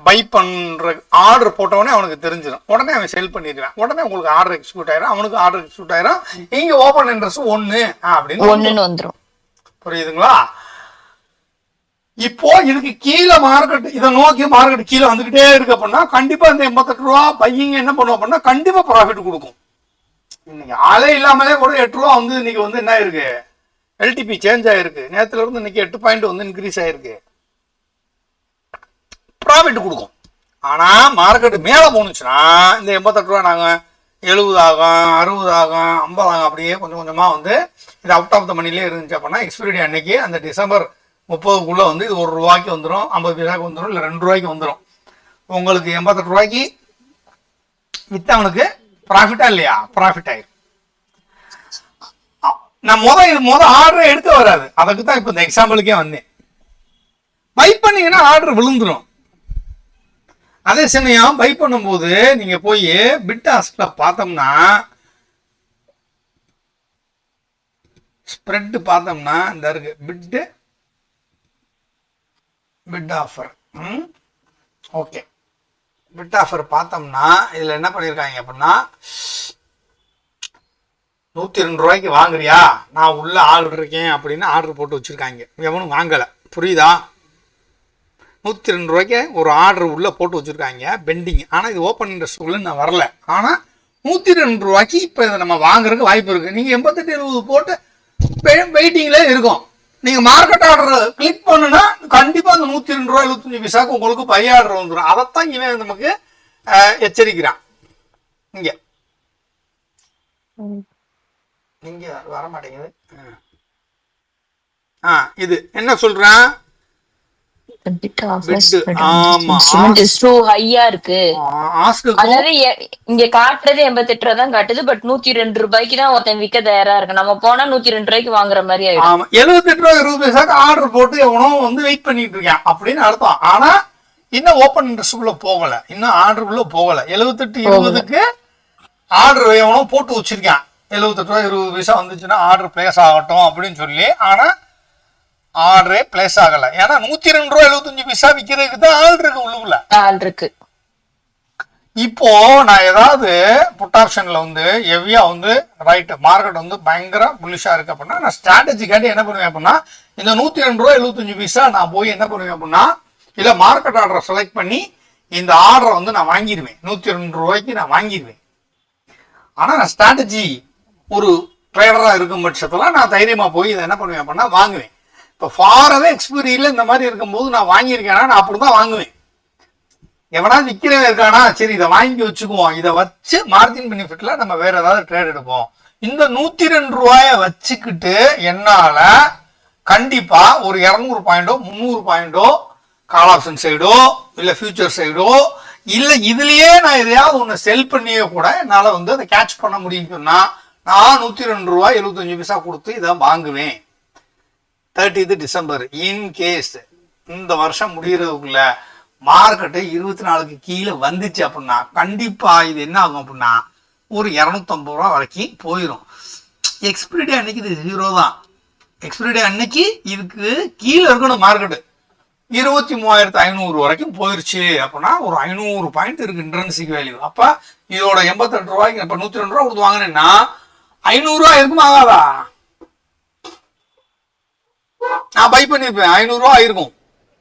பை பண்ற ஆர்டர் போட்டவொடனே அவனுக்கு தெரிஞ்சிடும், உடனே அவன் செல் பண்ணிடுவான். உடனே உங்களுக்கு ஆர்டர் எக்ஸிக்யூட் ஆயிரும், அவனுக்கு ஆர்டர் எக்ஸிக்யூட் ஆயிரும். இங்க ஓப்பன் இன்ட்ரெஸ்ட் 1 அப்படின்னு வந்துடும். புரியுதுங்களா? இப்போ இதுக்கு கீழே மார்க்கெட் இதை நோக்கி மார்க்கெட் கீழே வந்துகிட்டே இருக்கு அப்படின்னா கண்டிப்பா இந்த 88 ரூபா பையிங்க என்ன பண்ணுவோம் அப்படின்னா கண்டிப்பா ப்ராஃபிட் கொடுக்கும். இன்னைக்கு ஆளே இல்லாமலே கூட 8 ரூபா வந்து இன்னைக்கு வந்து என்ன இருக்கு, எல்டிபி சேஞ்ச் ஆயிருக்கு. நேரத்துல இருந்து இன்னைக்கு 8 பாயிண்ட் வந்து இன்க்ரீஸ் ஆயிருக்கு, ப்ராஃபிட் கொடுக்கும். ஆனா மார்க்கெட் மேல போனுச்சுன்னா இந்த 88 ரூபா நாங்க 70 ஆகும், 60 ஆகும், 50 ஆகும், அப்படியே கொஞ்சம் கொஞ்சமா வந்து இது அவுட் ஆஃப் த மணிலே இருந்துச்சு அப்படின்னா எக்ஸ்பைரி அன்னைக்கு அந்த டிசம்பர் 30க்குள்ள வந்து இது 1 ரூபாய்க்கு வந்துடும், 50 பைசாக்கு வந்துடும், இல்லை 2 ரூபாய்க்கு வந்துடும். உங்களுக்கு 88 ரூபாய்க்கு வித்தவனுக்கு ப்ராஃபிட்டா இல்லையா? ப்ராஃபிட் ஆயிரும். நான் முத ஆர்டரை எடுக்க வராது, அதுக்கு தான் இப்போ இந்த எக்ஸாம்பிளுக்கே வந்தேன். பை பண்ணீங்கன்னா ஆர்டர் விழுந்துடும். அதே சமயம் பை பண்ணும்போது நீங்க போய் பிட் ஆஸ்க்ல பார்த்தோம்னா ஸ்ப்ரெட் பார்த்தோம்னா இந்த இருக்கு bit offer. Okay, bit offer பார்த்தோம்னா இதுல என்ன பண்ணிருக்காங்க அப்படின்னா 102 ரூபாய்க்கு வாங்குறியா, நான் உள்ள ஆர்டர் இருக்கேன் அப்படின்னு ஆர்டர் போட்டு வச்சிருக்காங்க. எவனும் வாங்கலை, புரியுதா? 102 ரூபாய்க்கு ஒரு ஆர்டர் உள்ள போட்டு வச்சிருக்காங்க பெண்டிங். ஆனால் இது ஓப்பன் இன்ட்ரெஸ்ட் உள்ள நான் வரல. ஆனால் 102 ரூபாய்க்கு இப்போ இதை நம்ம வாங்குறதுக்கு வாய்ப்பு இருக்கு. நீங்க 88 20 போட்டு வெயிட்டிங்ல இருக்கும். நீங்க மார்க்கெட் ஆர்டர் கிளிக் பண்ணுனா கண்டிப்பா அந்த 102 ரூபாய் 75 பைசாக்கு உங்களுக்கு பை ஆர்டர் வந்துடும். அதைத்தான் இவன் நமக்கு எச்சரிக்கிறான். இங்க வர மாட்டேங்குது. இது என்ன சொல்றான், இங்க காட்டுறது 88 ரூபா தான் காட்டுது. பட் 102 ரூபாய்க்கு தான் ஒருத்தன் விற்க தயாரா இருக்கு. நம்ம போனா 102 ரூபாய்க்கு வாங்குற மாதிரி ஆயிடும். 78 ரூபாய் 20 பைசாக்கு ஆர்டர் போட்டு எவனோ வந்து வெயிட் பண்ணிட்டு இருக்கான் அப்படின்னு அர்த்தம். ஆனா இன்னும் ஓப்பன் இன்ட்ரெஸ்ட் போகல, இன்னும் ஆர்டருக்குள்ள போகல. 78 20க்கு ஆர்டர் எவனோ போட்டு வச்சிருக்கான். 78 ரூபாய் 20 பைசா வந்துச்சுன்னா ஆர்டர் பிளேஸ் ஆகட்டும் அப்படின்னு சொல்லி. ஆனா ஆர்டரே பிளேஸ் ஆகல. ஏன்னா 102 ரூபாய் 75 பைசா விற்கிறதுக்கு தான் ஆள் இருக்கு, உள்ளுக்குள்ள ஆள் இருக்கு. இப்போ நான் ஏதாவது புட் ஆப்ஷன்ல வந்து ஹெவியா வந்து ரைட் மார்க்கெட் வந்து பயங்கர புல்லிஷா இருக்கு அப்படின்னா நான் ஸ்ட்ராட்டஜி காட்டி என்ன பண்ணுவேன் அப்படின்னா இந்த 102 ரூபாய் 75 பைசா நான் போய் என்ன பண்ணுவேன் அப்படின்னா இல்ல மார்க்கெட் ஆர்டரை செலக்ட் பண்ணி இந்த ஆர்டரை வந்து நான் வாங்கிடுவேன். 102 ரூபாய்க்கு நான் வாங்கிடுவேன். ஆனா நான் ஸ்ட்ராட்டஜி ஒரு ட்ரேடரா இருக்கும் பட்சத்துல நான் தைரியமா போய் இதை என்ன பண்ணுவேன் அப்படின்னா வாங்குவேன். இப்போ ஃபாரவே எக்ஸ்பீரியன்ல இந்த மாதிரி இருக்கும்போது நான் வாங்கியிருக்கேன்னா நான் அப்படிதான் வாங்குவேன். எவனா விற்கிறவன் இருக்கானா, சரி இதை வாங்கி வச்சுக்குவோம், இதை வச்சு மார்ஜின் பெனிஃபிட்ல நம்ம வேற ஏதாவது ட்ரேட் எடுப்போம். இந்த 102 ரூபாய வச்சுக்கிட்டு என்னால கண்டிப்பா ஒரு 200 பாயிண்டோ 300 பாயிண்டோ கால் ஆப்ஷன் சைடோ இல்ல ஃபியூச்சர் சைடோ இல்ல இதுலயே நான் எதையாவது ஒண்ணு செல் பண்ணியே கூட என்னால வந்து அதை கேட்ச் பண்ண முடியும்னு சொன்னா நான் 102 ரூபாய் 75 பைசா கொடுத்து இதை வாங்குவேன். 30th டிசம்பர் இன்கேஸ் இந்த வருஷம் முடியறதுக்குள்ள மார்க்கெட்டு 24க்கு கீழே வந்துச்சு அப்படின்னா கண்டிப்பா இது என்ன ஆகும் அப்படின்னா ஒரு 250 ரூபா வரைக்கும் போயிடும். எக்ஸ்பிரி டே அன்னைக்கு இது 0 தான். எக்ஸ்பிரி டே அன்னைக்கு இதுக்கு கீழே இருக்கணும் மார்க்கெட்டு. 23,500 வரைக்கும் போயிருச்சு அப்படின்னா ஒரு 500 பாயிண்ட் இருக்கு இன்ட்ரென்சிக் வேல்யூ. அப்ப இதோட 88 ரூபாய்க்கு இப்ப 102 ரூபா கொடுத்து வாங்கினேன்னா 500 ரூபாய் இருக்குமா ஆகாதா? நான் பை பண்ணிருப்பேன், 500 ரூபாய் ஆயிருக்கும்.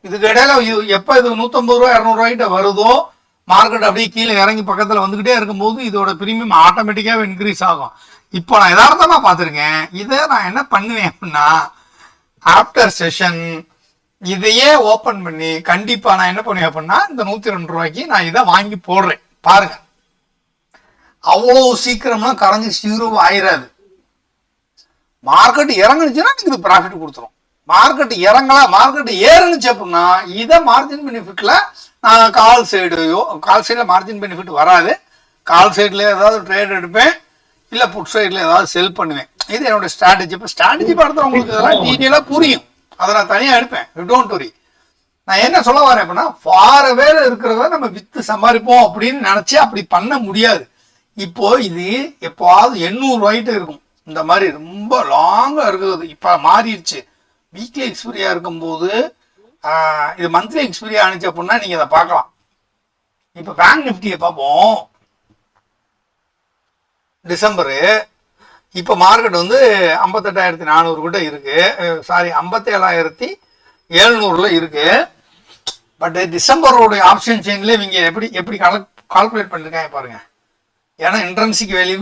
இதுக்கு இடையில எப்ப இது 150 ரூபாய் 200 ரூபாய்கிட்ட வருதோ மார்க்கெட் அப்படியே கீழே இறங்கி பக்கத்துல வந்துகிட்டே இருக்கும்போது இதோட பிரீமியம் ஆட்டோமேட்டிக்காவே இன்க்ரீஸ் ஆகும். இப்போ நான் யதார்த்தமா பார்த்திருக்கேன். இதை நான் என்ன பண்ணுவேன் அப்படின்னா ஆஃப்டர் செஷன் இதையே ஓபன் பண்ணி கண்டிப்பா நான் என்ன பண்ணுவேன் அப்படின்னா இந்த 102 ரூபாய்க்கு நான் இதை வாங்கி போடுறேன். பாருங்க, அவ்வளவு சீக்கிரமா கரைஞ்சி 0 ஆயிராது. மார்க்கெட் இறங்குனுச்சுன்னா எனக்கு இது ப்ராஃபிட் கொடுத்துரும். மார்க்கெட் இறங்கல, மார்க்கெட் ஏறுனுச்சு அப்படின்னா இதை மார்ஜின் பெனிஃபிட்ல நான் கால் சைடுல மார்ஜின் பெனிஃபிட் வராது. கால் சைட்ல ஏதாவது ட்ரேட் எடுப்பேன், இல்ல புட் சைட்ல ஏதாவது செல் பண்ணுவேன். இது என்னோட ஸ்ட்ராட்டஜி. இப்போ ஸ்ட்ராட்டஜி பார்த்தா உங்களுக்கு இதெல்லாம் டீட்டெயிலா புரியும். அதை நான் தனியா எடுப்பேன். Don't worry. நான் என்ன சொல்ல வரேன் அப்படின்னா ஃபார் வேலை இருக்கிறத நம்ம வித்து சம்பாதிப்போம் அப்படின்னு நினைச்சு அப்படி பண்ண முடியாது. இப்போ இது எப்போவாவது 800 ரூபாய்ட்டு இருக்கும். இந்த மாதிரி ரொம்ப லாங்கா இருக்குது. இப்ப மாறிடுச்சு. வீக்லி எக்ஸ்பீரியா இருக்கும்போது இது மந்த்லி எக்ஸ்பீரியா ஆனிச்சு அப்படின்னா நீங்க இதை பார்க்கலாம். இப்ப பேங்க் நிஃப்டியை பார்ப்போம். டிசம்பரு இப்ப மார்க்கெட் வந்து 58,400 கிட்ட இருக்கு. சாரி, 57,700 இருக்கு. பட் டிசம்பரோட ஆப்ஷன் செயின்ல இவங்க எப்படி கால்குலேட் பண்ணிருக்காங்க பாருங்க. ஏன்னா இன்ட்ரென்சிக் வேல்யூ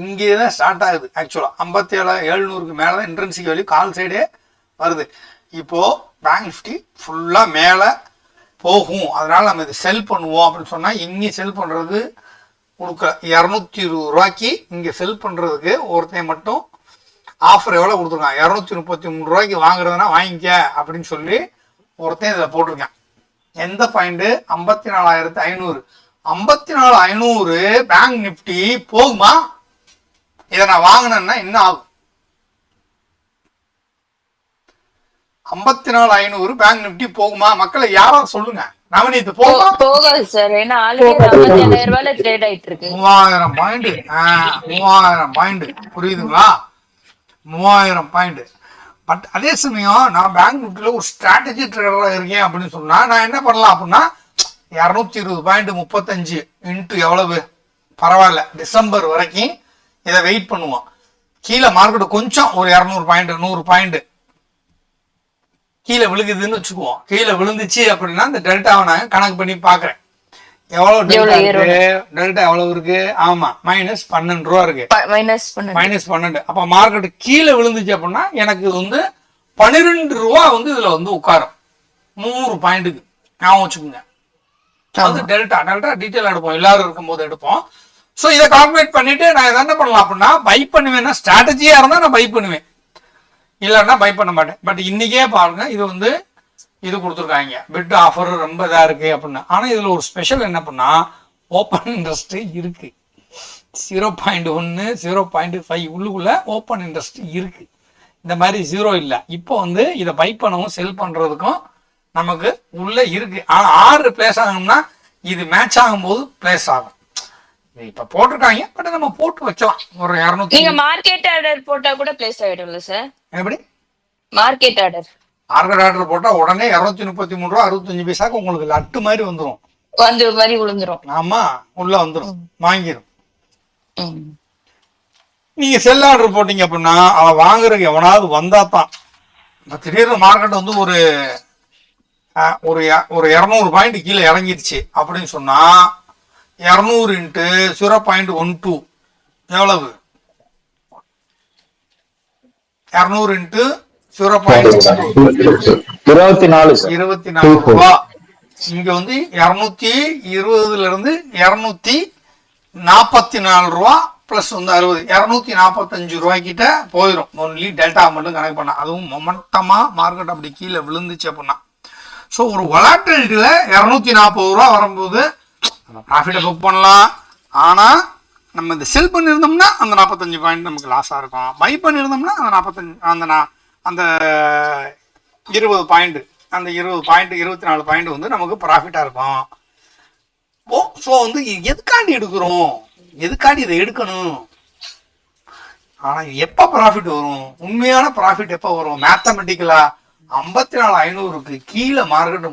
இங்கே தான் ஸ்டார்ட் ஆகுது. ஆக்சுவலா 57,700 மேலதான் இன்ட்ரென்சிக் வேல்யூ கால் சைடே வருது. இப்போ பேங்க் நிஃப்டி ஃபுல்லா மேல போகும். அதனால நம்ம இது செல் பண்ணுவோம் அப்படின்னு சொன்னா இங்கே செல் பண்றது கொடுக்க 220 ரூபாய்க்கு இங்க செல் பண்றதுக்கு ஒருத்தன் மட்டும் ஆஃபர் எவ்வளவு கொடுத்துருக்கான், 233 ரூபாய்க்கு வாங்குறதுனா வாங்கிக்க அப்படின்னு சொல்லி ஒருத்தன் இதில் போட்டிருக்கான். எந்த பாயிண்ட்? 54,500. 54,500 பேங்க் நிஃப்டி போகுமா? இதை நான் வாங்கினேன்னா என்ன ஆகும்? 54,500 பேங்க் நிஃப்டி போகுமா? மக்களை யாராவது சொல்லுங்க. நவநீத் போகுமா? போகாது சார். ஏன்னா ஆல்ரெடி 57,000 ரூபாயில ட்ரேட் ஆயிட்டு இருக்கு. 3000 பாயிண்ட். 3000 பாயிண்ட் புரியுதுங்களா? 3000 பாயிண்ட். பட் அதே சமயம் நான் பேங்க் நிஃப்டில ஒரு ஸ்ட்ராட்டஜி ட்ரேடரா இருக்கேன் அப்படின்னு சொன்னா நான் என்ன பண்ணலாம் அப்படின்னா 220 பாயிண்ட் 35 இன்ட்டு எவ்வளவு பரவாயில்ல, டிசம்பர் வரைக்கும் இதை வெயிட் பண்ணுவோம். கீழே மார்க்கெட் கொஞ்சம் ஒரு 200 பாயிண்ட் 100 பாயிண்ட் கீழே விழுகுதுன்னு வச்சுக்குவோம். கீழே விழுந்துச்சு அப்படின்னா இந்த டெல்டாவை நான் கணக்கு பண்ணி பாக்குறேன். எவ்வளவு டெல்டா இருக்கு? டெல்டா எவ்வளவு இருக்கு? ஆமா, -12 ரூபா இருக்கு. -12. அப்ப மார்க்கெட் கீழே விழுந்துச்சு அப்படின்னா எனக்கு வந்து 12 ரூபா வந்து இதுல வந்து உட்காரும் 100 பாயிண்ட்டுக்கு. ஞாபகம் வச்சுக்கோங்க. அது டெல்டா டீட்டெயில் எடுப்போம், எல்லாரும் இருக்கும்போது எடுப்போம். ஸோ இதை கால்குலேட் பண்ணிட்டு நான் இதை என்ன பண்ணலாம் அப்படின்னா பை பண்ணுவேன்னா ஸ்ட்ராட்டஜியா இருந்தா நான் பை பண்ணுவேன், இல்லைன்னா பை பண்ண மாட்டேன். பட் இன்னைக்கே பாருங்க இது வந்து இது கொடுத்துருக்காங்க பிட் ஆஃபர் ரொம்ப இதா இருக்கு அப்படின்னு. ஆனா இதுல ஒரு ஸ்பெஷல் என்ன பண்ணா ஓப்பன் இன்ட்ரெஸ்ட் இருக்கு. 0.1 0.5 உள்ளுக்குள்ள ஓப்பன் இன்ட்ரெஸ்ட் இருக்கு. இந்த மாதிரி 0 இல்லை. இப்போ வந்து இதை பை பண்ணவும் செல் பண்றதுக்கும் நமக்கு உள்ள இருக்கு. ஆனா ஆர்டர் பிளேஸ் ஆகணும்னா இது மேட்ச் ஆகும்போது பிளேஸ் ஆகும். இப்ப போட்டிருக்காங்க, பட் நம்ம போட்டு வச்சலாம். ஒரு 200. நீங்க மார்க்கெட் ஆர்டர் போட்டா கூட பிளேஸ் ஆயிடும்ல சார்? எப்படி மார்க்கெட் ஆர்டர் போட்டா உடனே 233 ரூபா 65 பைசாக்கு உங்களுக்கு லட்டு மாதிரி வந்துடும். மாதிரி விழுந்துரும். ஆமா, உள்ள வந்துடும், வாங்கிடும். நீங்க செல் ஆர்டர் போட்டீங்க அப்படின்னா அவன் வாங்குறதுக்கு எவனாவது வந்தா தான். திடீர்னு மார்க்கெட் வந்து ஒரு 200 பாயிண்ட் கீழே இறங்கிடுச்சு அப்படின்னு சொன்னா 200 இன்ட்டு 0.12 எவ்வளவு? 200 இன்ட்டு 24 ரூபா. இங்க வந்து 220 இருந்து 244 ரூபா பிளஸ் வந்து 60, 245 ரூபாய்க்கிட்ட போயிடும். ஒன்லி டெல்டா மட்டும் கணக்கு பண்ணா. அதுவும் மொமெண்டமா மார்க்கெட் அப்படி கீழே விழுந்துச்சு அப்படின்னா. ஸோ ஒரு வொலாட்டிலிட்டியில 240 ரூபா வரும்போது நம்ம ப்ராஃபிட்டை புக் பண்ணலாம். ஆனா நம்ம இந்த செல் பண்ணியிருந்தோம்னா அந்த 45 பாயிண்ட் நமக்கு லாஸா இருக்கும். பை பண்ணியிருந்தோம்னா அந்த 45 அந்த 20 பாயிண்ட், அந்த 20 பாயிண்ட் 24 பாயிண்ட் வந்து நமக்கு ப்ராஃபிட்டா இருக்கும். ஸோ வந்து எதுக்காண்டி எடுக்கிறோம், எதுக்காண்டி இதை எடுக்கணும்? ஆனா எப்ப ப்ராஃபிட் வரும், உண்மையான ப்ராஃபிட் எப்ப வரும்? மேத்தமெட்டிக்கலா 54,500க்கு கீழே மார்க்கெட்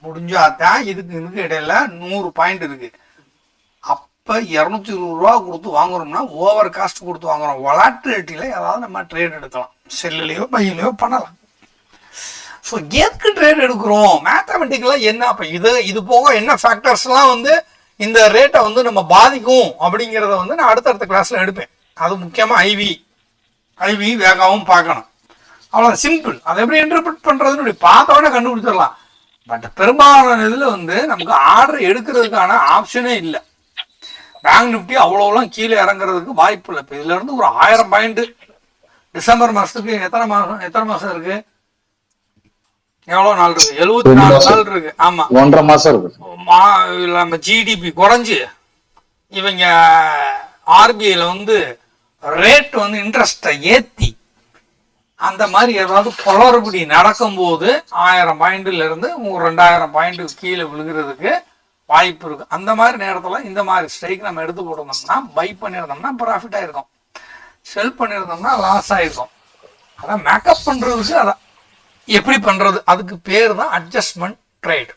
முடிஞ்சாதான் இதுக்கு இடையில 100 பாயிண்ட் இருக்கு. அப்ப 220 ரூபா கொடுத்து வாங்குறோம்னா ஓவர் காஸ்ட் கொடுத்து வாங்குறோம். வொலாட்டிலிட்டியில ஏதாவது நம்ம ட்ரேட் எடுக்கலாம், செல்லுலயோ பையிலையோ பண்ணலாம். ஸோ எதுக்கு ட்ரேட் எடுக்கிறோம்? மேத்தமெட்டிக்கலா என்ன? அப்ப இது போக என்ன ஃபேக்டர்ஸ்லாம் வந்து இந்த ரேட்டை வந்து நம்ம பாதிக்கும் அப்படிங்கிறத வந்து நான் அடுத்தடுத்த கிளாஸ்ல எடுப்பேன். அது முக்கியமா ஐவி வேகாவும் பார்க்கணும். அவ்வளோ சிம்பிள். அதை எப்படி இன்டர்பிரட் பண்றதுன்னு பார்த்தோன்னே கண்டுபிடிச்சிடலாம். பட் பெரும்பாலான இதுல வந்து நமக்கு ஆர்டர் எடுக்கிறதுக்கான ஆப்ஷனே இல்லை. பேங்க் நிஃப்டி அவ்வளோலாம் கீழே இறங்குறதுக்கு வாய்ப்பு இல்லை. இப்போ இதுல இருந்து ஒரு 1000 பாயிண்ட் டிசம்பர் மாசத்துக்கு எத்தனை மாசம் இருக்கு? எவ்வளவு நாள் இருக்கு? 74 நாள் இருக்கு. ஆமா, 1.5 மாசம் இருக்கு. நம்ம ஜிடிபி குறைஞ்சு இவங்க ஆர்பிஐல வந்து ரேட் வந்து இன்ட்ரெஸ்டை ஏத்தி அந்த மாதிரி ஏதாவது குளறுபடி நடக்கும்போது 1000 பாயிண்ட்ல இருந்து 2000 பாயிண்ட் கீழே விழுகிறதுக்கு வாய்ப்பு இருக்கு. அந்த மாதிரி நேரத்துல இந்த மாதிரி ஸ்ட்ரைக் நம்ம எடுத்து போட்டிருந்தோம்னா, பை பண்ணியிருந்தோம்னா ப்ராஃபிட் ஆயிருக்கும், செல் பண்ணியிருந்தோம்னா லாஸ் ஆயிருக்கும். அதான் மேக்கப் பண்றதுக்கு அதான் எப்படி பண்றது, அதுக்கு பேர் தான் அட்ஜஸ்ட்மெண்ட் ட்ரேட்,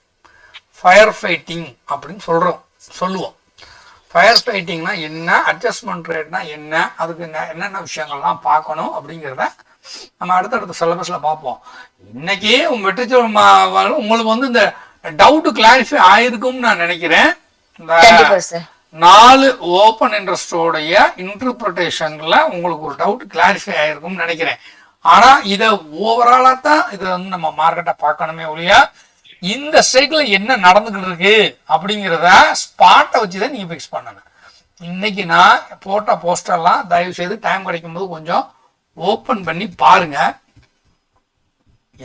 ஃபயர் ஃபைட்டிங் அப்படின்னு சொல்லுவோம். ஃபயர் ஃபைட்டிங்னா என்ன, அட்ஜஸ்ட்மெண்ட் ட்ரேட்னா என்ன, அதுக்கு என்னென்ன விஷயங்கள்லாம் பார்க்கணும் அப்படிங்கிறத நம்ம அடுத்தடுத்த சிலபஸ்ல பார்ப்போம். இன்னைக்கு உங்களுக்கு வந்து இந்த டவுட் கிளாரிஃபை ஆயிருக்கும்னு நான் நினைக்கிறேன். இந்த 4 ஓப்பன் இன்ட்ரெஸ்டோடைய இன்டர்பிரிட்டேஷன்ல உங்களுக்கு ஒரு டவுட் கிளாரிஃபை ஆயிருக்கும்னு நினைக்கிறேன். ஆனா இத ஓவராலா தான் இதை வந்து நம்ம மார்க்கெட்டை பார்க்கணுமே ஒழிய இந்த ஸ்ட்ரைக்ல என்ன நடந்துகிட்டு இருக்கு அப்படிங்கிறத ஸ்பாட்டை வச்சுதான் நீங்க பிக்ஸ் பண்ணணும். இன்னைக்கு நான் போட்ட போஸ்டர்லாம் தயவு செய்து டைம் கிடைக்கும் போது கொஞ்சம் ஓபன் பண்ணி பாருங்க.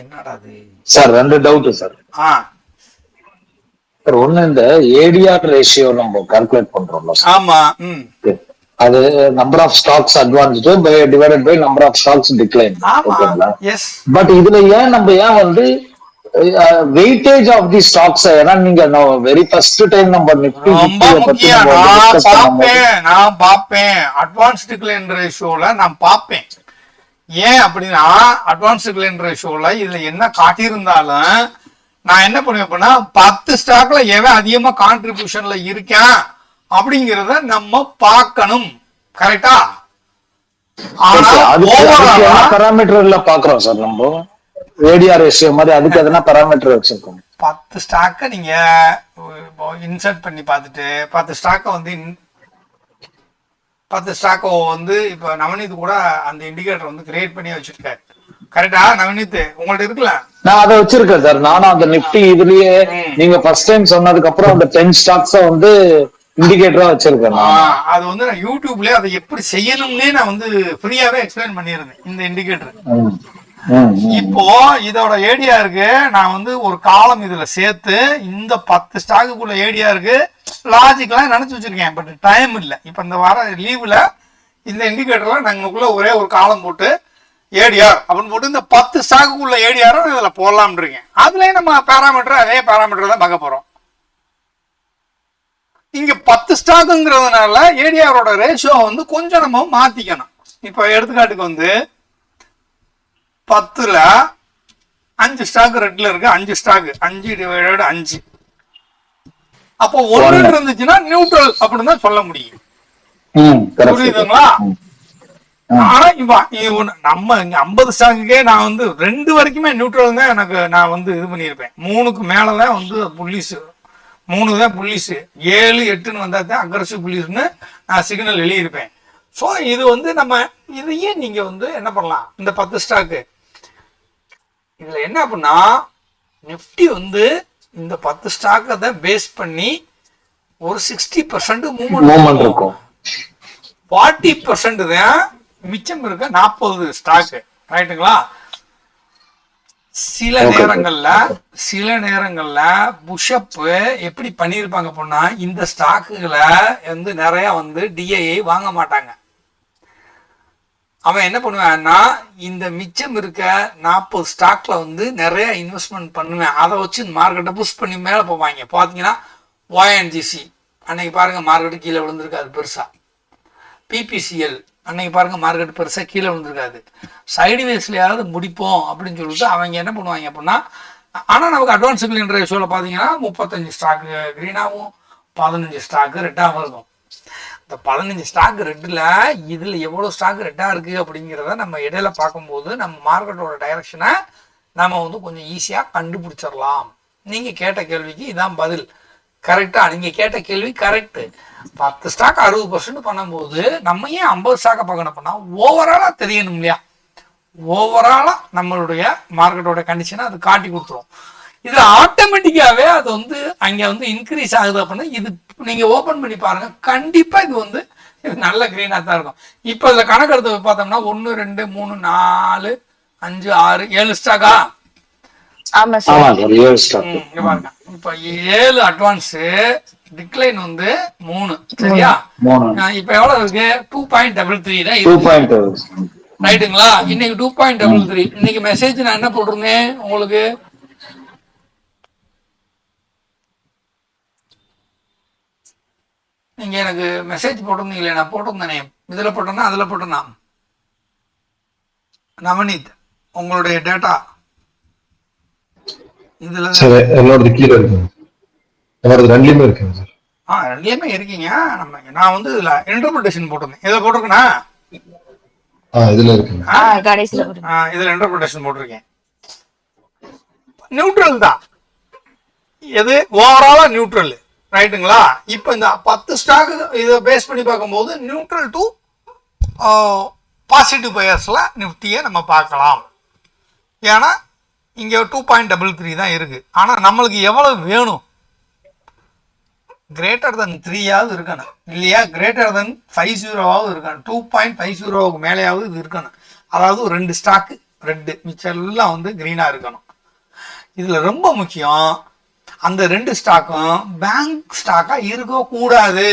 என்னடா சார் 2 டவுட் சார். சார் ஒண்ணு, இந்த ஏடிஆர் ரேஷியோ நம்ம கால்குலேட் பண்றோம்ல. ஆமா. அது number of stocks advanced divided by number of stocks decline. ஓகேங்களா? பட் இதுல ஏன் வந்து வெயிட்டேஜ் ஆஃப் தி ஸ்டாக்ஸ், ஏன்னா நீங்க வெரி ஃபர்ஸ்ட் டைம் நம்ம நிஃப்டி நான் பாப்பேன் அட்வான்ஸ் டிக்ளைன் ரேஷியோல நான் பாப்பேன். ஏன் அப்படின்னா அட்வான்ஸ் டிக்ளைன் ரேஷியோல இதுல என்ன காட்டியிருந்தாலும் நான் என்ன பண்ணுவேன்னா 10 ஸ்டாக்ல எவன் அதிகமா கான்ட்ரிபியூஷன்ல இருக்கேன் அப்படிங்கிறத நம்ம பார்க்கணும். கரெக்டா? பாராமீட்டர்ல பாக்குறோம் சார் நம்ம ஏடிஆர் ரேஷியோ மாதிரி. அதுக்கு எதனா பாராமீட்டர் வச்சிருக்கோம். 10 ஸ்டாக்க நீங்க இன்சர்ட் பண்ணி பார்த்துட்டு 10 ஸ்டாக்க வந்து இப்ப நவநீத் கூட அந்த இண்டிகேட்டர் வந்து கிரியேட் பண்ணி வச்சிருக்காரு. கரெக்டா நவநீத்? உங்கள்ட்ட இருக்குல்ல? நான் அதை வச்சிருக்கேன் சார். நானும் அந்த நிஃப்டி இதுலயே நீங்க ஃபர்ஸ்ட் டைம் சொன்னதுக்கு அப்புறம் அந்த 10 ஸ்டாக்ஸ வந்து இண்டிகேட்டரா வச்சிருக்கேன். அது வந்து நான் யூடியூப்லயே அதை எப்படி செய்யணும்னே நான் வந்து ஃப்ரீயாவே எக்ஸ்பிளைன் பண்ணிருந்தேன் இந்த இண்டிகேட்டர். இப்போ இதோட ஏடிஆருக்கு நான் வந்து ஒரு காலம் இதுல சேர்த்து இந்த 10 ஸ்டாக்குள்ள ஏடிஆருக்கு லாஜிக்கெல்லாம் நினைச்சு வச்சிருக்கேன். பட் டைம் இல்லை. இப்ப இந்த வார லீவ்ல இந்த இண்டிகேட்டர்ல நாங்களுக்குள்ள ஒரே ஒரு காலம் போட்டு ஏடிஆர் அப்படின்னு போட்டு இந்த 10 ஸ்டாக்குள்ள ஏடிஆரும் இதுல போடலாம்னு இருக்கேன். அதுலயே நம்ம பேராமீட்டர் அதே பேராமீட்டர் தான் பார்க்க போறோம். இங்க 10 ஸ்டாக்குங்கிறதுனால ஏடிஆரோட ரேஷியோ வந்து கொஞ்சம் நம்ம மாத்திக்கணும். இப்ப எடுத்துக்காட்டுக்கு வந்து 10ல 5 ஸ்டாக் ரெட்ல இருக்கு, 5 ஸ்டாக் 5/5. அப்போ 1 இருந்துச்சுன்னா நியூட்ரல் அப்படின்னு தான் சொல்ல முடியும். புரியுதுங்களா? ஆனா நம்ம இங்க 50 ஸ்டாக்குக்கே நான் வந்து 2 வரைக்குமே நியூட்ரல் தான் எனக்கு நான் வந்து இது பண்ணியிருப்பேன். 3க்கு மேலதான் வந்து புல்லிஸ், 3 தான் புல்லிஸ், 7, 8ன்னு வந்தா தான் அக்ரஸிவ் புல்லிஸ்ன்னு நான் சிக்னல் எழுதியிருப்பேன். ஸோ இது வந்து நம்ம இதையே நீங்க வந்து என்ன பண்ணலாம், இந்த 10 ஸ்டாக்கு இதுல என்ன அப்படின்னா நிஃப்டி வந்து இந்த 10 ஸ்டாக்கை பேஸ் பண்ணி ஒரு 60% மூவ்மெண்ட் இருக்கும். 40% தான் மிச்சம் இருக்க 40 ஸ்டாக். ரைட்டுங்களா? சில நேரங்கள்ல புஷ்அப் எப்படி பண்ணிருப்பாங்க அப்படின்னா இந்த ஸ்டாக்குகளை வந்து நிறைய வந்து டிஐஐ வாங்க மாட்டாங்க. அவன் என்ன பண்ணுவான்னா இந்த மிச்சம் இருக்க 40 ஸ்டாக்ல வந்து நிறைய இன்வெஸ்ட்மெண்ட் பண்ணுவேன். அதை வச்சு மார்க்கெட்டை புஷ் பண்ணி மேல போவாங்க. பாத்தீங்கன்னா ONGC அன்னைக்கு பாருங்க மார்க்கெட்டு கீழே விழுந்திருக்கு, அது பெருசா. PPCL அன்னைக்கு பாருங்க மார்க்கெட் பெருசா கீழே விழுந்திருக்காது. சைடுவேஸ்லயாவது முடிப்போம் அப்படின்னு சொல்லிட்டு அவங்க என்ன பண்ணுவாங்க அப்படின்னா, ஆனா நமக்கு அட்வான்ஸ் பில்லியன் ரேஷியோல பாத்தீங்கன்னா 35 ஸ்டாக் கிரீனாவும் 15 ஸ்டாக் ரெட்டாகவும் இருக்கும். இந்த 15 ஸ்டாக் ரெட்டில் இதுல எவ்வளவு ஸ்டாக் ரெட்டா இருக்கு அப்படிங்கிறத நம்ம இடையில பார்க்கும்போது நம்ம மார்க்கெட்டோட டைரக்ஷனை நம்ம வந்து கொஞ்சம் ஈஸியா கண்டுபிடிச்சிடலாம். நீங்க கேட்ட கேள்விக்கு இதான் பதில். கரெக்டா? நீங்க கேட்ட கேள்வி கரெக்ட். 10 ஸ்டாக் 60% பண்ணும்போது நம்ம ஏன் 50 ஸ்டாக்கை பார்க்கணும் பண்ணா ஓவராலா தெரியணும் இல்லையா? ஓவராலா நம்மளுடைய மார்க்கெட்டோட கண்டிஷனை அது காட்டி கொடுத்துரும். இதுல ஆட்டோமேட்டிக்காவே அது வந்து அங்க வந்து இன்க்ரீஸ் ஆகுது அப்படின்னா இது நீங்க ஓபன் பண்ணி பாருங்க, கண்டிப்பா இது வந்து நல்ல கிரீனா தான் இருக்கும். இப்ப இதுல கணக்கெடுத்து பார்த்தோம்னா 1 2 3 4 5 6 7 ஸ்டாக்கா? ஆமா சார். இங்க பாருங்க, இப்ப 7 அட்வான்ஸ், டிக்ளைன் வந்து 3. சரியா? இப்ப எவ்வளவு இருக்கு? 2.33 தான் இருக்கு. ரைட்டுங்களா? இன்னைக்கு 2.33. இன்னைக்கு மெசேஜ் நான் என்ன போட்டிருந்தேன் உங்களுக்கு? நீங்க எனக்கு மெசேஜ் போட்டிருந்தீங்களே, நான் போட்டிருந்தேனே. இதுல போட்டேன்னா அதுல போட்டேன்னா? நவநீத், உங்களுடைய டேட்டா இதுல என்னோட கீழே இருக்கு, என்னோட ரெண்டுலயுமே இருக்குங்க சார். ரெண்டுலயுமே இருக்கீங்க. நான் வந்து இதுல இன்டர்பிரேஷன் போட்டிருந்தேன். இதுல போட்டிருக்கேனா? இதுல இருக்குங்க. இதுல இன்டர்பிரேஷன் போட்டிருக்கேன். நியூட்ரல் தான், எது ஓவராலா நியூட்ரல். ரைட்டுங்களா? இப்ப இந்த 10 ஸ்டாக் இதை பேஸ் பண்ணி பார்க்கும்போது நியூட்ரல் டு பாசிட்டிவ் பயர்ஸ்ல நிஃப்டியை நம்ம பார்க்கலாம். ஏன்னா இங்க 2.33 தான் இருக்கு. ஆனா நம்மளுக்கு எவ்வளவு வேணும்? கிரேட்டர் தென் 3ஆவது இருக்கணும் இல்லையா? கிரேட்டர் தென் 50ஆவது இருக்கணும். 2.50க்கு மேலேயாவது இது இருக்கணும். அதாவது 2 ஸ்டாக் ரெட், மிச்சம் எல்லாம் வந்து கிரீனா இருக்கணும். இதுல ரொம்ப முக்கியம், அந்த 2 ஸ்டாக்கும் பேங்க் ஸ்டாக்கா இருக்க கூடாது.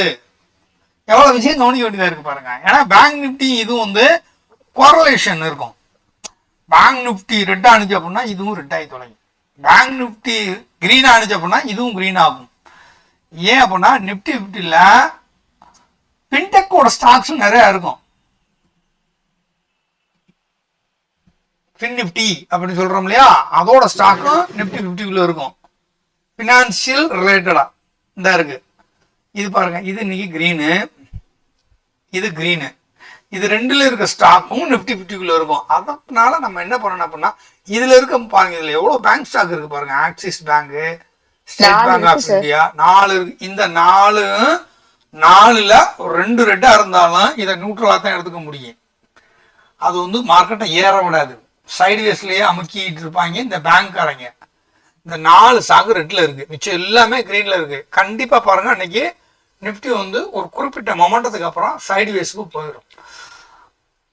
எவ்வளவு விஷயம் கவனிக்க வேண்டியதா இருக்கு பாருங்க. ஏன்னா பேங்க் நிப்டி இதுவும் வந்து கோரலேஷன் இருக்கும். பேங்க் நிப்டி ரெட்டா அனுச்சு அப்படின்னா இதுவும் ரெட்டாகி தொலையும். பேங்க் நிப்டி கிரீனா அனுச்சு அப்படின்னா இதுவும் கிரீன் ஆகும். ஏன் அப்படின்னா நிப்டி 50ல பின்டெக்கோட ஸ்டாக்ஸ் நிறைய இருக்கும். நிப்டி அப்படின்னு சொல்றோம் இல்லையா, அதோட ஸ்டாக்கும் நிப்டி 50க்குள்ள இருக்கும். பினான்சியல் ரிலேட்டடா இந்த இருக்கு. இது பாருங்க, இது இன்னைக்கு கிரீனு, இது கிரீனு. இது ரெண்டுல இருக்க ஸ்டாக்கும் நிப்டி 50க்குள்ள இருக்கும். அதனால நம்ம என்ன பண்ணணும் அப்படின்னா இதுல இருக்க பாருங்க, இதுல எவ்வளவு பேங்க் ஸ்டாக் இருக்கு பாருங்க. Axis bank, State Bank of India 4 இருக்கு. இந்த 4ல 2 ரெட்டா இருந்தாலும் இதை நியூட்ரலா தான் எடுத்துக்க முடியும். அது வந்து மார்க்கெட்டை ஏற விடாது. சைடுவேஸ்லயே அமுக்கிட்டு இருப்பாங்க இந்த பேங்க்காரங்க. இந்த 4 ஸ்டாக் ரெட்ல இருக்கு, மிச்சம் எல்லாமே கிரீன்ல இருக்கு. கண்டிப்பா பாருங்க, அன்னைக்கு நிப்டி வந்து ஒரு குறிப்பிட்ட மொமெண்டத்துக்கு அப்புறம் சைடுவேஸ்க்கு போயிடும்.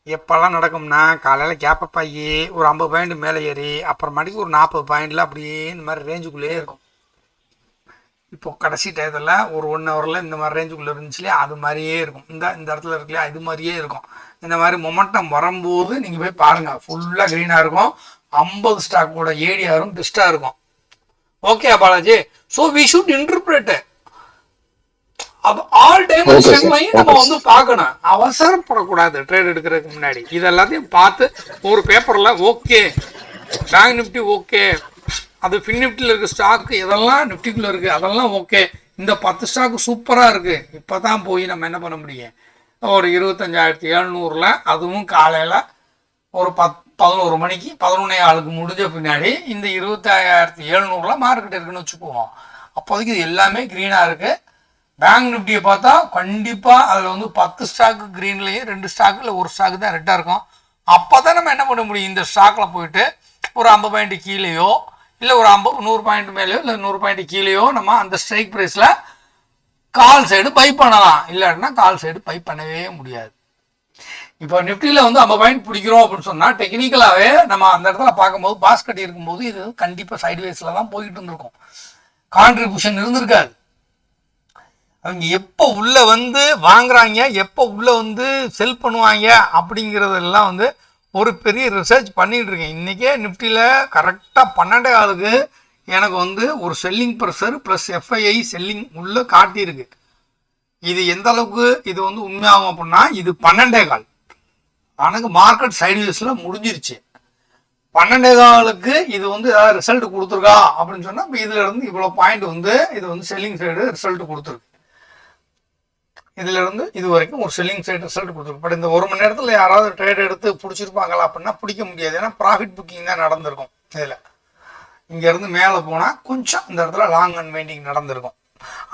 எப்பெல்லாம் நடக்கும்னா காலையில கேப்பப் ஆகி ஒரு 50 பாயிண்ட் மேலே ஏறி அப்புறமாட்டிக்கு ஒரு 40 பாயிண்ட்ல அப்படியே இந்த மாதிரி ரேஞ்சுக்குள்ளேயே இருக்கும். இப்போ கடைசி டயத்துல ஒரு 1 ஹவர்ல இந்த மாதிரி ரேஞ்சுக்குள்ள இருந்துச்சுலையா, அது மாதிரியே இருக்கும். இந்த இடத்துல இருக்குல்லையா, இது மாதிரியே இருக்கும். இந்த மாதிரி மொமெண்டம் வரும்போது நீங்க போய் பாருங்க, ஃபுல்லா கிரீனா இருக்கும். 50 ஸ்டாக்கோட ஏடிஆரும் பெஸ்டா இருக்கும். Okay Balaji? So we should interpret all டைமென்ஷன்லையும் நம்ம வந்து பார்க்கணும். அவசரப்படக்கூடாது ட்ரேட் எடுக்கிறதுக்கு முன்னாடி. இது எல்லாத்தையும் பார்த்து ஒரு பேப்பர்ல ஓகே பேங்க் நிப்டி ஓகே, அது ஃபின் நிப்டியில் இருக்க ஸ்டாக் இதெல்லாம் நிப்டிக்குள்ள இருக்கு, அதெல்லாம் ஓகே. இந்த 10 ஸ்டாக் சூப்பரா இருக்கு. இப்பதான் போய் நம்ம என்ன பண்ண முடியும்? ஒரு 25,700ல அதுவும் காலையில ஒரு 11 மணிக்கு 11:15 முடிஞ்ச பின்னாடி இந்த 25,700ல மார்க்கெட் இருக்குன்னு வச்சுக்குவோம். அப்போதைக்கு இது எல்லாமே கிரீனா இருக்கு. பேங்க் நிப்டியை பார்த்தா கண்டிப்பா அதுல வந்து 10 ஸ்டாக் கிரீன்லயே 2 ஸ்டாக் இல்ல 1 ஸ்டாக் தான் ரெட்டா இருக்கும். அப்பதான் நம்ம என்ன பண்ண முடியும்? இந்த ஸ்டாக்ல போயிட்டு ஒரு 50 பாயிண்ட் கீழேயோ இல்ல ஒரு 100 பாயிண்ட் மேலேயோ இல்ல 100 பாயிண்ட் கீழேயோ நம்ம அந்த ஸ்ட்ரைக் பிரைஸ்ல கால் சைடு பை பண்ணலாம். இல்லாட்டினா கால் சைடு பை பண்ணவே முடியாது. இப்போ நிப்டியில வந்து 50 பாயிண்ட் பிடிக்கிறோம் அப்படின்னு சொன்னா டெக்னிக்கலாவே நம்ம அந்த இடத்துல பார்க்கும்போது பாஸ்கெட் இருக்கும்போது இது கண்டிப்பா சைட்வேஸ்ல தான் போயிட்டு இருந்திருக்கும். கான்ட்ரிபியூஷன் இருந்திருக்காது. அவங்க எப்போ உள்ள வந்து வாங்குறாங்க, எப்போ உள்ள வந்து செல் பண்ணுவாங்க அப்படிங்கிறதெல்லாம் வந்து ஒரு பெரிய ரிசர்ச் பண்ணிட்டு இருக்கேன். இன்னைக்கே நிப்டியில கரெக்டா 12 எனக்கு வந்து ஒரு selling pressure plus FII selling உள்ள காட்டியிருக்கு. இது எந்த அளவுக்கு இது வந்து உண்மையாகும் அப்படின்னா இது 12.15 எனக்கு மார்க்கெட் சைட்வேஸ்ல முடிஞ்சிருச்சு. 12.15 இது வந்து ஏதாவது ரிசல்ட் கொடுத்துருக்கா அப்படின்னு சொன்னா இதுல இருந்து இவ்வளவு பாயிண்ட் வந்து இது வந்து செல்லிங் சைடு ரிசல்ட் கொடுத்துருக்கு. இதுல இருந்து இது வரைக்கும் ஒரு செல்லிங் சைடு ரிசல்ட் கொடுத்துருக்கு. பட் இந்த 1 மணி நேரத்துல யாராவது ட்ரேட் எடுத்து பிடிச்சிருப்பாங்களா அப்படின்னா பிடிக்க முடியாது. ஏன்னா ப்ராஃபிட் புக்கிங் தான் நடந்திருக்கும். இதுல இங்க இருந்து மேல போனா கொஞ்சம் இந்த இடத்துல லாங் அண்ட் வெயிட்டிங் நடந்திருக்கும்.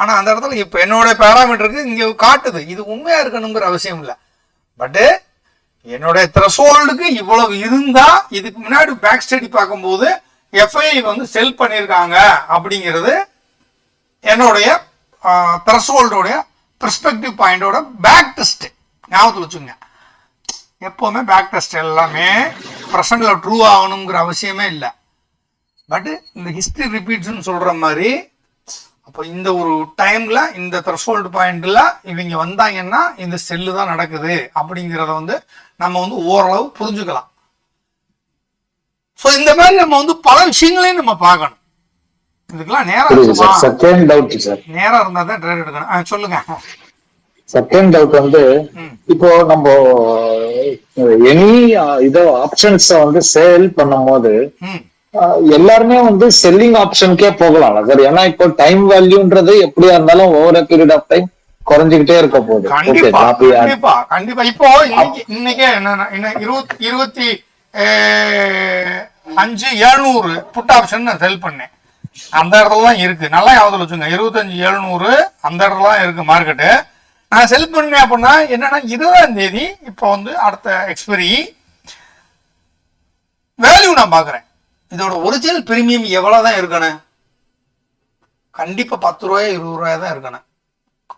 ஆனா அந்த இடத்துல இப்ப என்னோட பேராமீட்டருக்கு இங்க காட்டுது. இது உண்மையா இருக்கணுங்கிற அவசியம் இல்லை. பட்டு என்னுடைய த்ரெஷோல்டுக்கு இவ்வளவு இருந்தா இதுக்கு முன்னாடி பேக் ஸ்டடி பார்க்கும்போது எஃப்ஐ வந்து செல் பண்ணியிருக்காங்க அப்படிங்கிறது என்னுடைய த்ரெஷோல்டோடைய பெர்ஸ்பெக்டிவ் பாயிண்டோட பேக் டெஸ்ட் ஞாபகத்தில் வச்சுங்க. எப்பவுமே பேக் டெஸ்ட் எல்லாமே ப்ரெசன்ட்ல ட்ரூ ஆகணுங்கிற அவசியமே இல்லை. பட் இந்த ஹிஸ்டரி ரிப்பீட்ஸ்ன்னு சொல்ற மாதிரி அப்போ இந்த ஒரு டைம்ல இந்த த்ரெஷோல்டு பாயிண்ட்ல இவங்க வந்தாங்கன்னா இந்த செல்லு தான் நடக்குது அப்படிங்கிறத வந்து நம்ம வந்து ஓரளவு புரிஞ்சுக்கலாம். ஸோ இந்த மாதிரி நம்ம வந்து பல விஷயங்களையும் நம்ம பார்க்கணும். இதுக்கெல்லாம் நேரம் நேரம் இருந்தா தான் ட்ரேட் எடுக்கணும். சொல்லுங்க. செகண்ட் டவுட் வந்து இப்போ நம்ம எனி இதோ ஆப்ஷன்ஸ் வந்து சேல் பண்ணும் போது எல்லாருமே வந்து செல்லிங் ஆப்ஷனுக்கே போகலாம் சார். ஏன்னா இப்போ டைம் வேல்யூன்றது எப்படியா இருந்தாலும் ஓவர் பீரியட் ஆஃப் டைம் குறைஞ்சுக்கிட்டே இருக்க போகுது. கண்டிப்பா கண்டிப்பா. இப்போ இன்னைக்கே என்ன 25,700 புட் ஆப்ஷன் நான் செல் பண்ணேன். அந்த இடத்துல தான் இருக்கு. நல்லா யாவது வச்சுங்க. 25,700 அந்த இடத்துல தான் இருக்கு மார்க்கெட்டு. நான் செல் பண்ணேன் அப்படின்னா என்னன்னா 20ஆம் தேதி இப்போ வந்து அடுத்த எக்ஸ்பைரி வேல்யூ நான் பாக்குறேன். இதோட ஒரிஜினல் பிரீமியம் எவ்வளவுதான் இருக்கணும்? கண்டிப்பா 10 ரூபாய் 20 ரூபாய் தான் இருக்கணும்.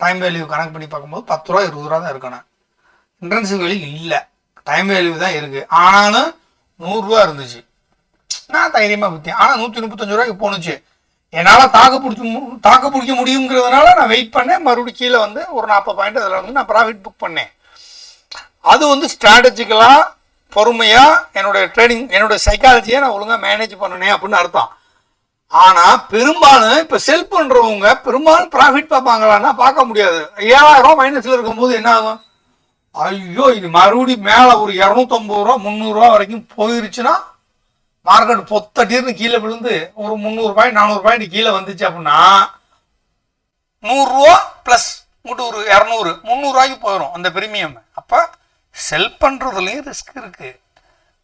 டைம் வேல்யூ கணக்கு பண்ணி பார்க்கும்போது 10 ரூபாய் 20 ரூபா தான் இருக்கணும். இன்ட்ரன்சிக் வேல்யூ இல்லை, டைம் வேல்யூ தான் இருக்கு. ஆனாலும் 100 ரூபா இருந்துச்சு. நான் தைரியமா விற்றேன். ஆனா 135 ரூபாய்க்கு போனுச்சு. என்னால தாக்கு பிடிக்க முடியுங்கிறதுனால நான் வெயிட் பண்ணேன். மறுபடியும் கீழே வந்து ஒரு 40 பாயிண்ட் அதில் வந்து நான் ப்ராஃபிட் புக் பண்ணேன். அது வந்து ஸ்ட்ராட்டஜிக்கலா பொறுமையா என்னுடைய ட்ரேடிங் என்னுடைய சைக்காலஜியை நான் ஒழுங்கா மேனேஜ் பண்ணனே அப்படின்னு அர்த்தம். ஆனா பெரும்பாலும் இப்ப செல் பண்றவங்க பெரும்பாலும் ப்ராஃபிட் பார்ப்பாங்களான்னா பார்க்க முடியாது. 7,000 மைனஸ்ல இருக்கும்போது என்ன ஆகும்? ஐயோ இது மறுபடியும் மேல ஒரு 250 ரூபா 300 ரூபா வரைக்கும் போயிருச்சுன்னா மார்க்கெட் பொத்தட்டின்னு கீழே விழுந்து ஒரு 300 பாயிண்ட் 400 பாயிண்ட் கீழே வந்துச்சு அப்படின்னா 100 ரூபா பிளஸ் ஒரு 200 300 ரூபாய்க்கு போயிடும் அந்த பிரீமியம். அப்ப செல் பண்றதுலயும் ரிஸ்க் இருக்கு,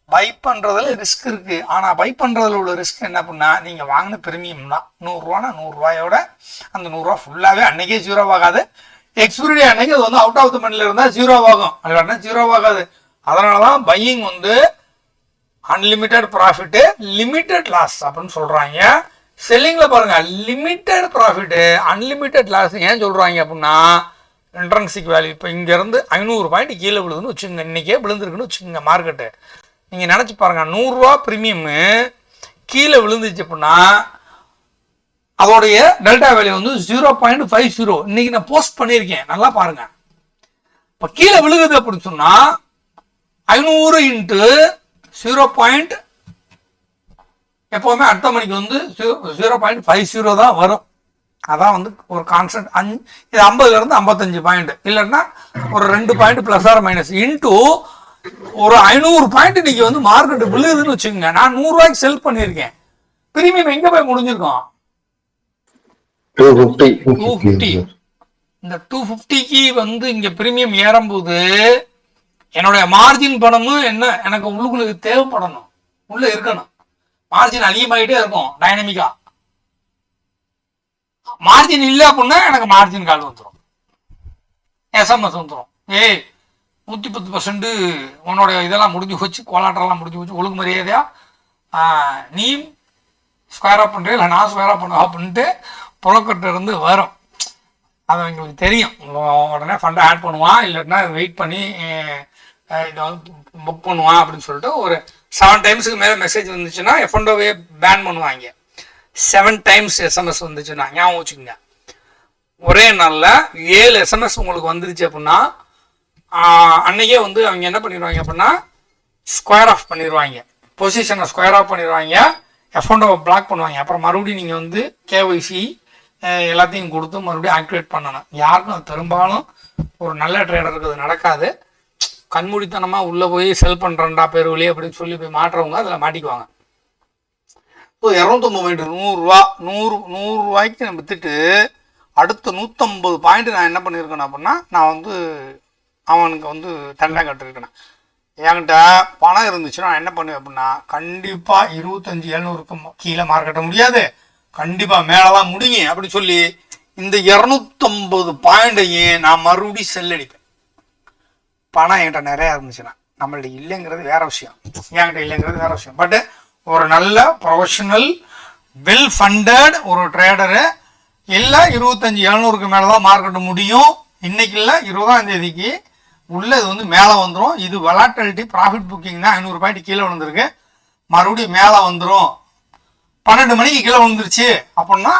பை பண்றதுல ரிஸ்க் இருக்கு. ஆனா பை பண்றதுல உள்ள ரிஸ்க் என்ன பண்ணா நீங்க வாங்கின பிரீமியம் தான் 100 ரூபானா 100 ரூபாயோட அந்த 100 ரூபா ஃபுல்லாவே அன்னைக்கே 0 ஆகாது. எக்ஸ்பிரி அன்னைக்கு அது வந்து அவுட் ஆஃப் த மணில இருந்தா 0 ஆகும், இல்லைன்னா 0 ஆகாது. அதனாலதான் பையிங் வந்து அன்லிமிட்டெட் ப்ராஃபிட் லிமிட்டெட் லாஸ் அப்படின்னு சொல்றாங்க. செல்லிங்ல பாருங்க லிமிட்டெட் ப்ராஃபிட் அன்லிமிட்டெட் லாஸ் ஏன் சொல்றாங்க அப்படின்னா இன்ட்ரன்சிக் வேல்யூ. இப்போ இங்க இருந்து 500 பாயிண்ட் கீழே விழுதுன்னு வச்சுக்கோங்க, இன்னைக்கே விழுந்துருக்குன்னு வச்சுக்கோங்க மார்க்கெட்டு. நீங்க நினைச்சு பாருங்க 100 ரூபா பிரீமியம் கீழே விழுந்துச்சு அப்படின்னா அதோடைய டெல்டா வேல்யூ வந்து 0.50. இன்னைக்கு நான் போஸ்ட் பண்ணியிருக்கேன், நல்லா பாருங்க. இப்போ கீழே விழுகுது அப்படின்னு சொன்னா 500 இன்ட்டு 0. எப்பவுமே அடுத்த மணிக்கு வந்து 0.50 தான் வரும். அதான் வந்து ஒரு கான்ஸ்டன்ட். இது 50ல இருந்து 55 பாயிண்ட், இல்லைன்னா ஒரு 2 point plus or minus into ஒரு 500 பாயிண்ட் இன்னைக்கு வந்து மார்க்கெட் விழுதுன்னு வச்சுக்கோங்க. நான் 100 ரூபாய்க்கு செல் பண்ணியிருக்கேன். பிரீமியம் எங்க போய் முடிஞ்சிருக்கோம்? 250. இந்த 250க்கு வந்து இங்க பிரீமியம் ஏறும்போது என்னுடைய மார்ஜின் பணமும் என்ன எனக்கு உள்ளுக்குள்ள தேவைப்படணும், உள்ள இருக்கணும். மார்ஜின் அதிகமாகிட்டே இருக்கும் டைனமிக்கா. மார்ஜின் இல்லை அப்படின்னா எனக்கு மார்ஜின் கால் வந்துடும், எஸ்எம்எஸ் வந்துடும். 110% உன்னோட இதெல்லாம் முடிஞ்சு போச்சு, கோலாட்டெல்லாம் முடிஞ்சு போச்சு, ஒழுங்கு மரியாதையா நீ ஸ்கொயர் அப் பண்ணுற இல்லை நான் ஸ்கொயர் அப் பண்ணுவா அப்படின்ட்டு புழக்கட்ட இருந்து வரும். அது எங்களுக்கு தெரியும். உடனே ஃபண்டை ஆட் பண்ணுவான், இல்லைன்னா வெயிட் பண்ணி இதை வந்து புக் பண்ணுவான் அப்படின்னு சொல்லிட்டு ஒரு 7 டைம்ஸுக்கு மேலே மெசேஜ் வந்துச்சுன்னா எஃப்என்டோவே பேன் பண்ணுவாங்க. 7 டைம்ஸ் எஸ்எம்எஸ் வந்துச்சுன்னா ஞாபகம் வச்சுக்கோங்க. ஒரே நாளில் 7 எஸ்எம்எஸ் உங்களுக்கு வந்துருச்சு அப்படின்னா அன்னைக்கே வந்து அவங்க என்ன பண்ணிடுவாங்க அப்படின்னா ஸ்கொயர் ஆஃப் பண்ணிடுவாங்க, பொசிஷனை ஸ்கொயர் ஆஃப் பண்ணிடுவாங்க, எஃப்என்டோவை பிளாக் பண்ணுவாங்க. அப்புறம் மறுபடியும் நீங்கள் வந்து கேஒய்சி எல்லாத்தையும் கொடுத்து மறுபடியும் ஆக்டிவேட் பண்ணணும். யாருக்கும் அது பெரும்பாலும் ஒரு நல்ல ட்ரேடருக்கு அது நடக்காது. கண்மூடித்தனமா உள்ள போய் செல் பண்றேன்டா பேர் வழி அப்படின்னு சொல்லி போய் மாட்டுறவங்க அதுல மாட்டிக்குவாங்க. ஸோ 250 பாயிண்ட் 100 ரூபாய்க்கு நான் வித்துட்டு அடுத்த 150 பாயிண்ட் நான் என்ன பண்ணியிருக்கேன் அப்படின்னா நான் வந்து அவனுக்கு வந்து தண்டனை கட்டிருக்கேன். என்கிட்ட பணம் இருந்துச்சுன்னா நான் என்ன பண்ணுவேன் அப்படின்னா கண்டிப்பா 25,700க்கு கீழே மார்க்கெட்ட முடியாது, கண்டிப்பா மேலதான் முடியும் அப்படின்னு சொல்லி இந்த 250 பாயிண்டையும் நான் மறுபடியும் செல் அடிப்பேன். பணம் என்கிட்ட நிறைய இருந்துச்சுன்னா. நம்மள்ட்ட இல்லைங்கிறது வேற விஷயம், என்கிட்ட இல்லைங்கிறது வேற விஷயம். பட் ஒரு நல்ல ப்ரொஃபஷனல் வெல் ஃபண்டட் ஒரு ட்ரேடரு இல்லை 25,700க்கு மேலதான் மார்க்கெட் முடியும். இன்னைக்கு இல்லை 20ஆம் தேதிக்கு உள்ள இது வந்து மேலே வந்துடும். இது வலாட்டிலிட்டி ப்ராஃபிட் புக்கிங் தான் 500 பாயிண்ட் கீழே விழுந்திருக்கு, மறுபடியும் மேலே வந்துடும். 12 மணிக்கு கீழே விழுந்துருச்சு அப்படின்னா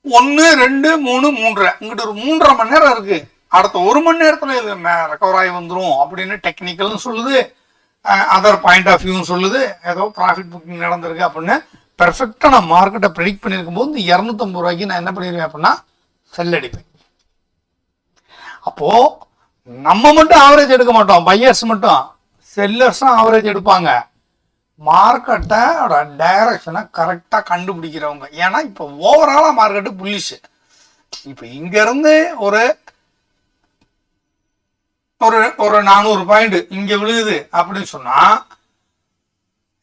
1 2 3 3 இங்கிட்ட ஒரு 3.5 மணி நேரம் இருக்கு, அடுத்த 1 மணி நேரத்துல இது ரெக்கவர் ஆகி வந்துடும் அப்படின்னு டெக்னிக்கல்னு சொல்லுது, அதர் பாயிண்ட் ஆஃப் வியூன்னு சொல்லுது. ஏதோ ப்ராஃபிட் புக்கிங் நடந்திருக்கு அப்படின்னு பெர்ஃபெக்டா நான் மார்க்கெட்டை ப்ரெடிக்ட் பண்ணியிருக்கும் போது 250 ரூபாய்க்கு நான் என்ன பண்ணிடுவேன் அப்படின்னா செல் அடிப்பேன். அப்போ நம்ம மட்டும் ஆவரேஜ் எடுக்க மாட்டோம், பையர்ஸ் மட்டும், செல்லர்ஸும் ஆவரேஜ் எடுப்பாங்க. மார்க்கெட்டோட டைரக்ஷனை கரெக்டா கண்டுபிடிக்கிறவங்க. ஏன்னா இப்போ ஓவராலா மார்க்கெட்டு புல்லிஷ். இப்போ இங்க இருந்து ஒரு 400 பாயிண்ட் இங்க விழுகுது அப்படின்னு சொன்னா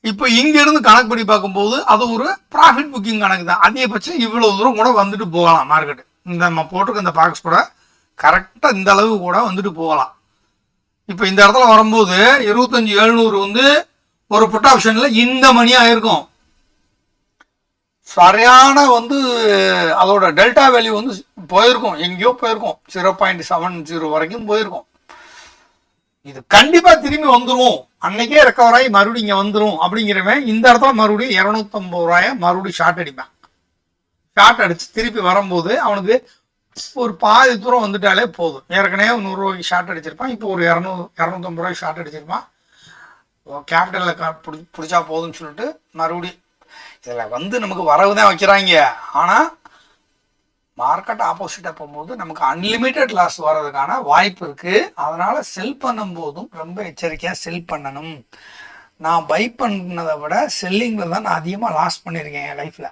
இப்போ இங்க இருந்து கணக்கு பண்ணி பார்க்கும்போது அது ஒரு ப்ராஃபிட் புக்கிங் கணக்கு தான். அதிகபட்சம் இவ்வளவு தூரம் கூட வந்துட்டு போகலாம் மார்க்கெட். இந்த நம்ம போட்டிருக்க இந்த பாக்ஸ் கூட கரெக்டா இந்த அளவு கூட வந்துட்டு போகலாம். இப்போ இந்த இடத்துல வரும்போது 25,700 வந்து ஒரு புட் ஆப்ஷன்ல இந்த மணியா இருக்கும். சரியான வந்து அதோட டெல்டா வேல்யூ வந்து போயிருக்கும், எங்கேயோ போயிருக்கும், 0.70 வரைக்கும் போயிருக்கும். இது கண்டிப்பா திரும்பி வந்துடும், அன்னைக்கே ரெக்கவர் ஆகி மறுபடியும் இங்க வந்துடும் அப்படிங்கிறவன் இந்த இடத்துல மறுபடியும் 250 ரூபாய மறுபடியும் ஷார்ட் அடிப்பேன். ஷார்ட் அடிச்சு திருப்பி வரும்போது அவனுக்கு ஒரு பாதி தூரம் வந்துட்டாலே போதும். ஏற்கனவே 100 ரூபாய்க்கு ஷார்ட் அடிச்சிருப்பான், இப்போ ஒரு 250 ரூபாய்க்கு ஷார்ட் அடிச்சிருப்பான். கேபிட்டலில் பிடிச்சா போதும்னு சொல்லிட்டு மறுபடியும் இதில் வந்து நமக்கு வரவு தான் வைக்கிறாங்க. ஆனால் மார்க்கெட் ஆப்போசிட்டாக போகும்போது நமக்கு அன்லிமிட்டெட் லாஸ் வர்றதுக்கான வாய்ப்பு இருக்குது. அதனால் செல் பண்ணும் போதும் ரொம்ப எச்சரிக்கையாக செல் பண்ணணும். நான் பை பண்ணதை விட செல்லிங்கில் தான் நான் அதிகமாக லாஸ் பண்ணியிருக்கேன் என் லைஃப்பில்.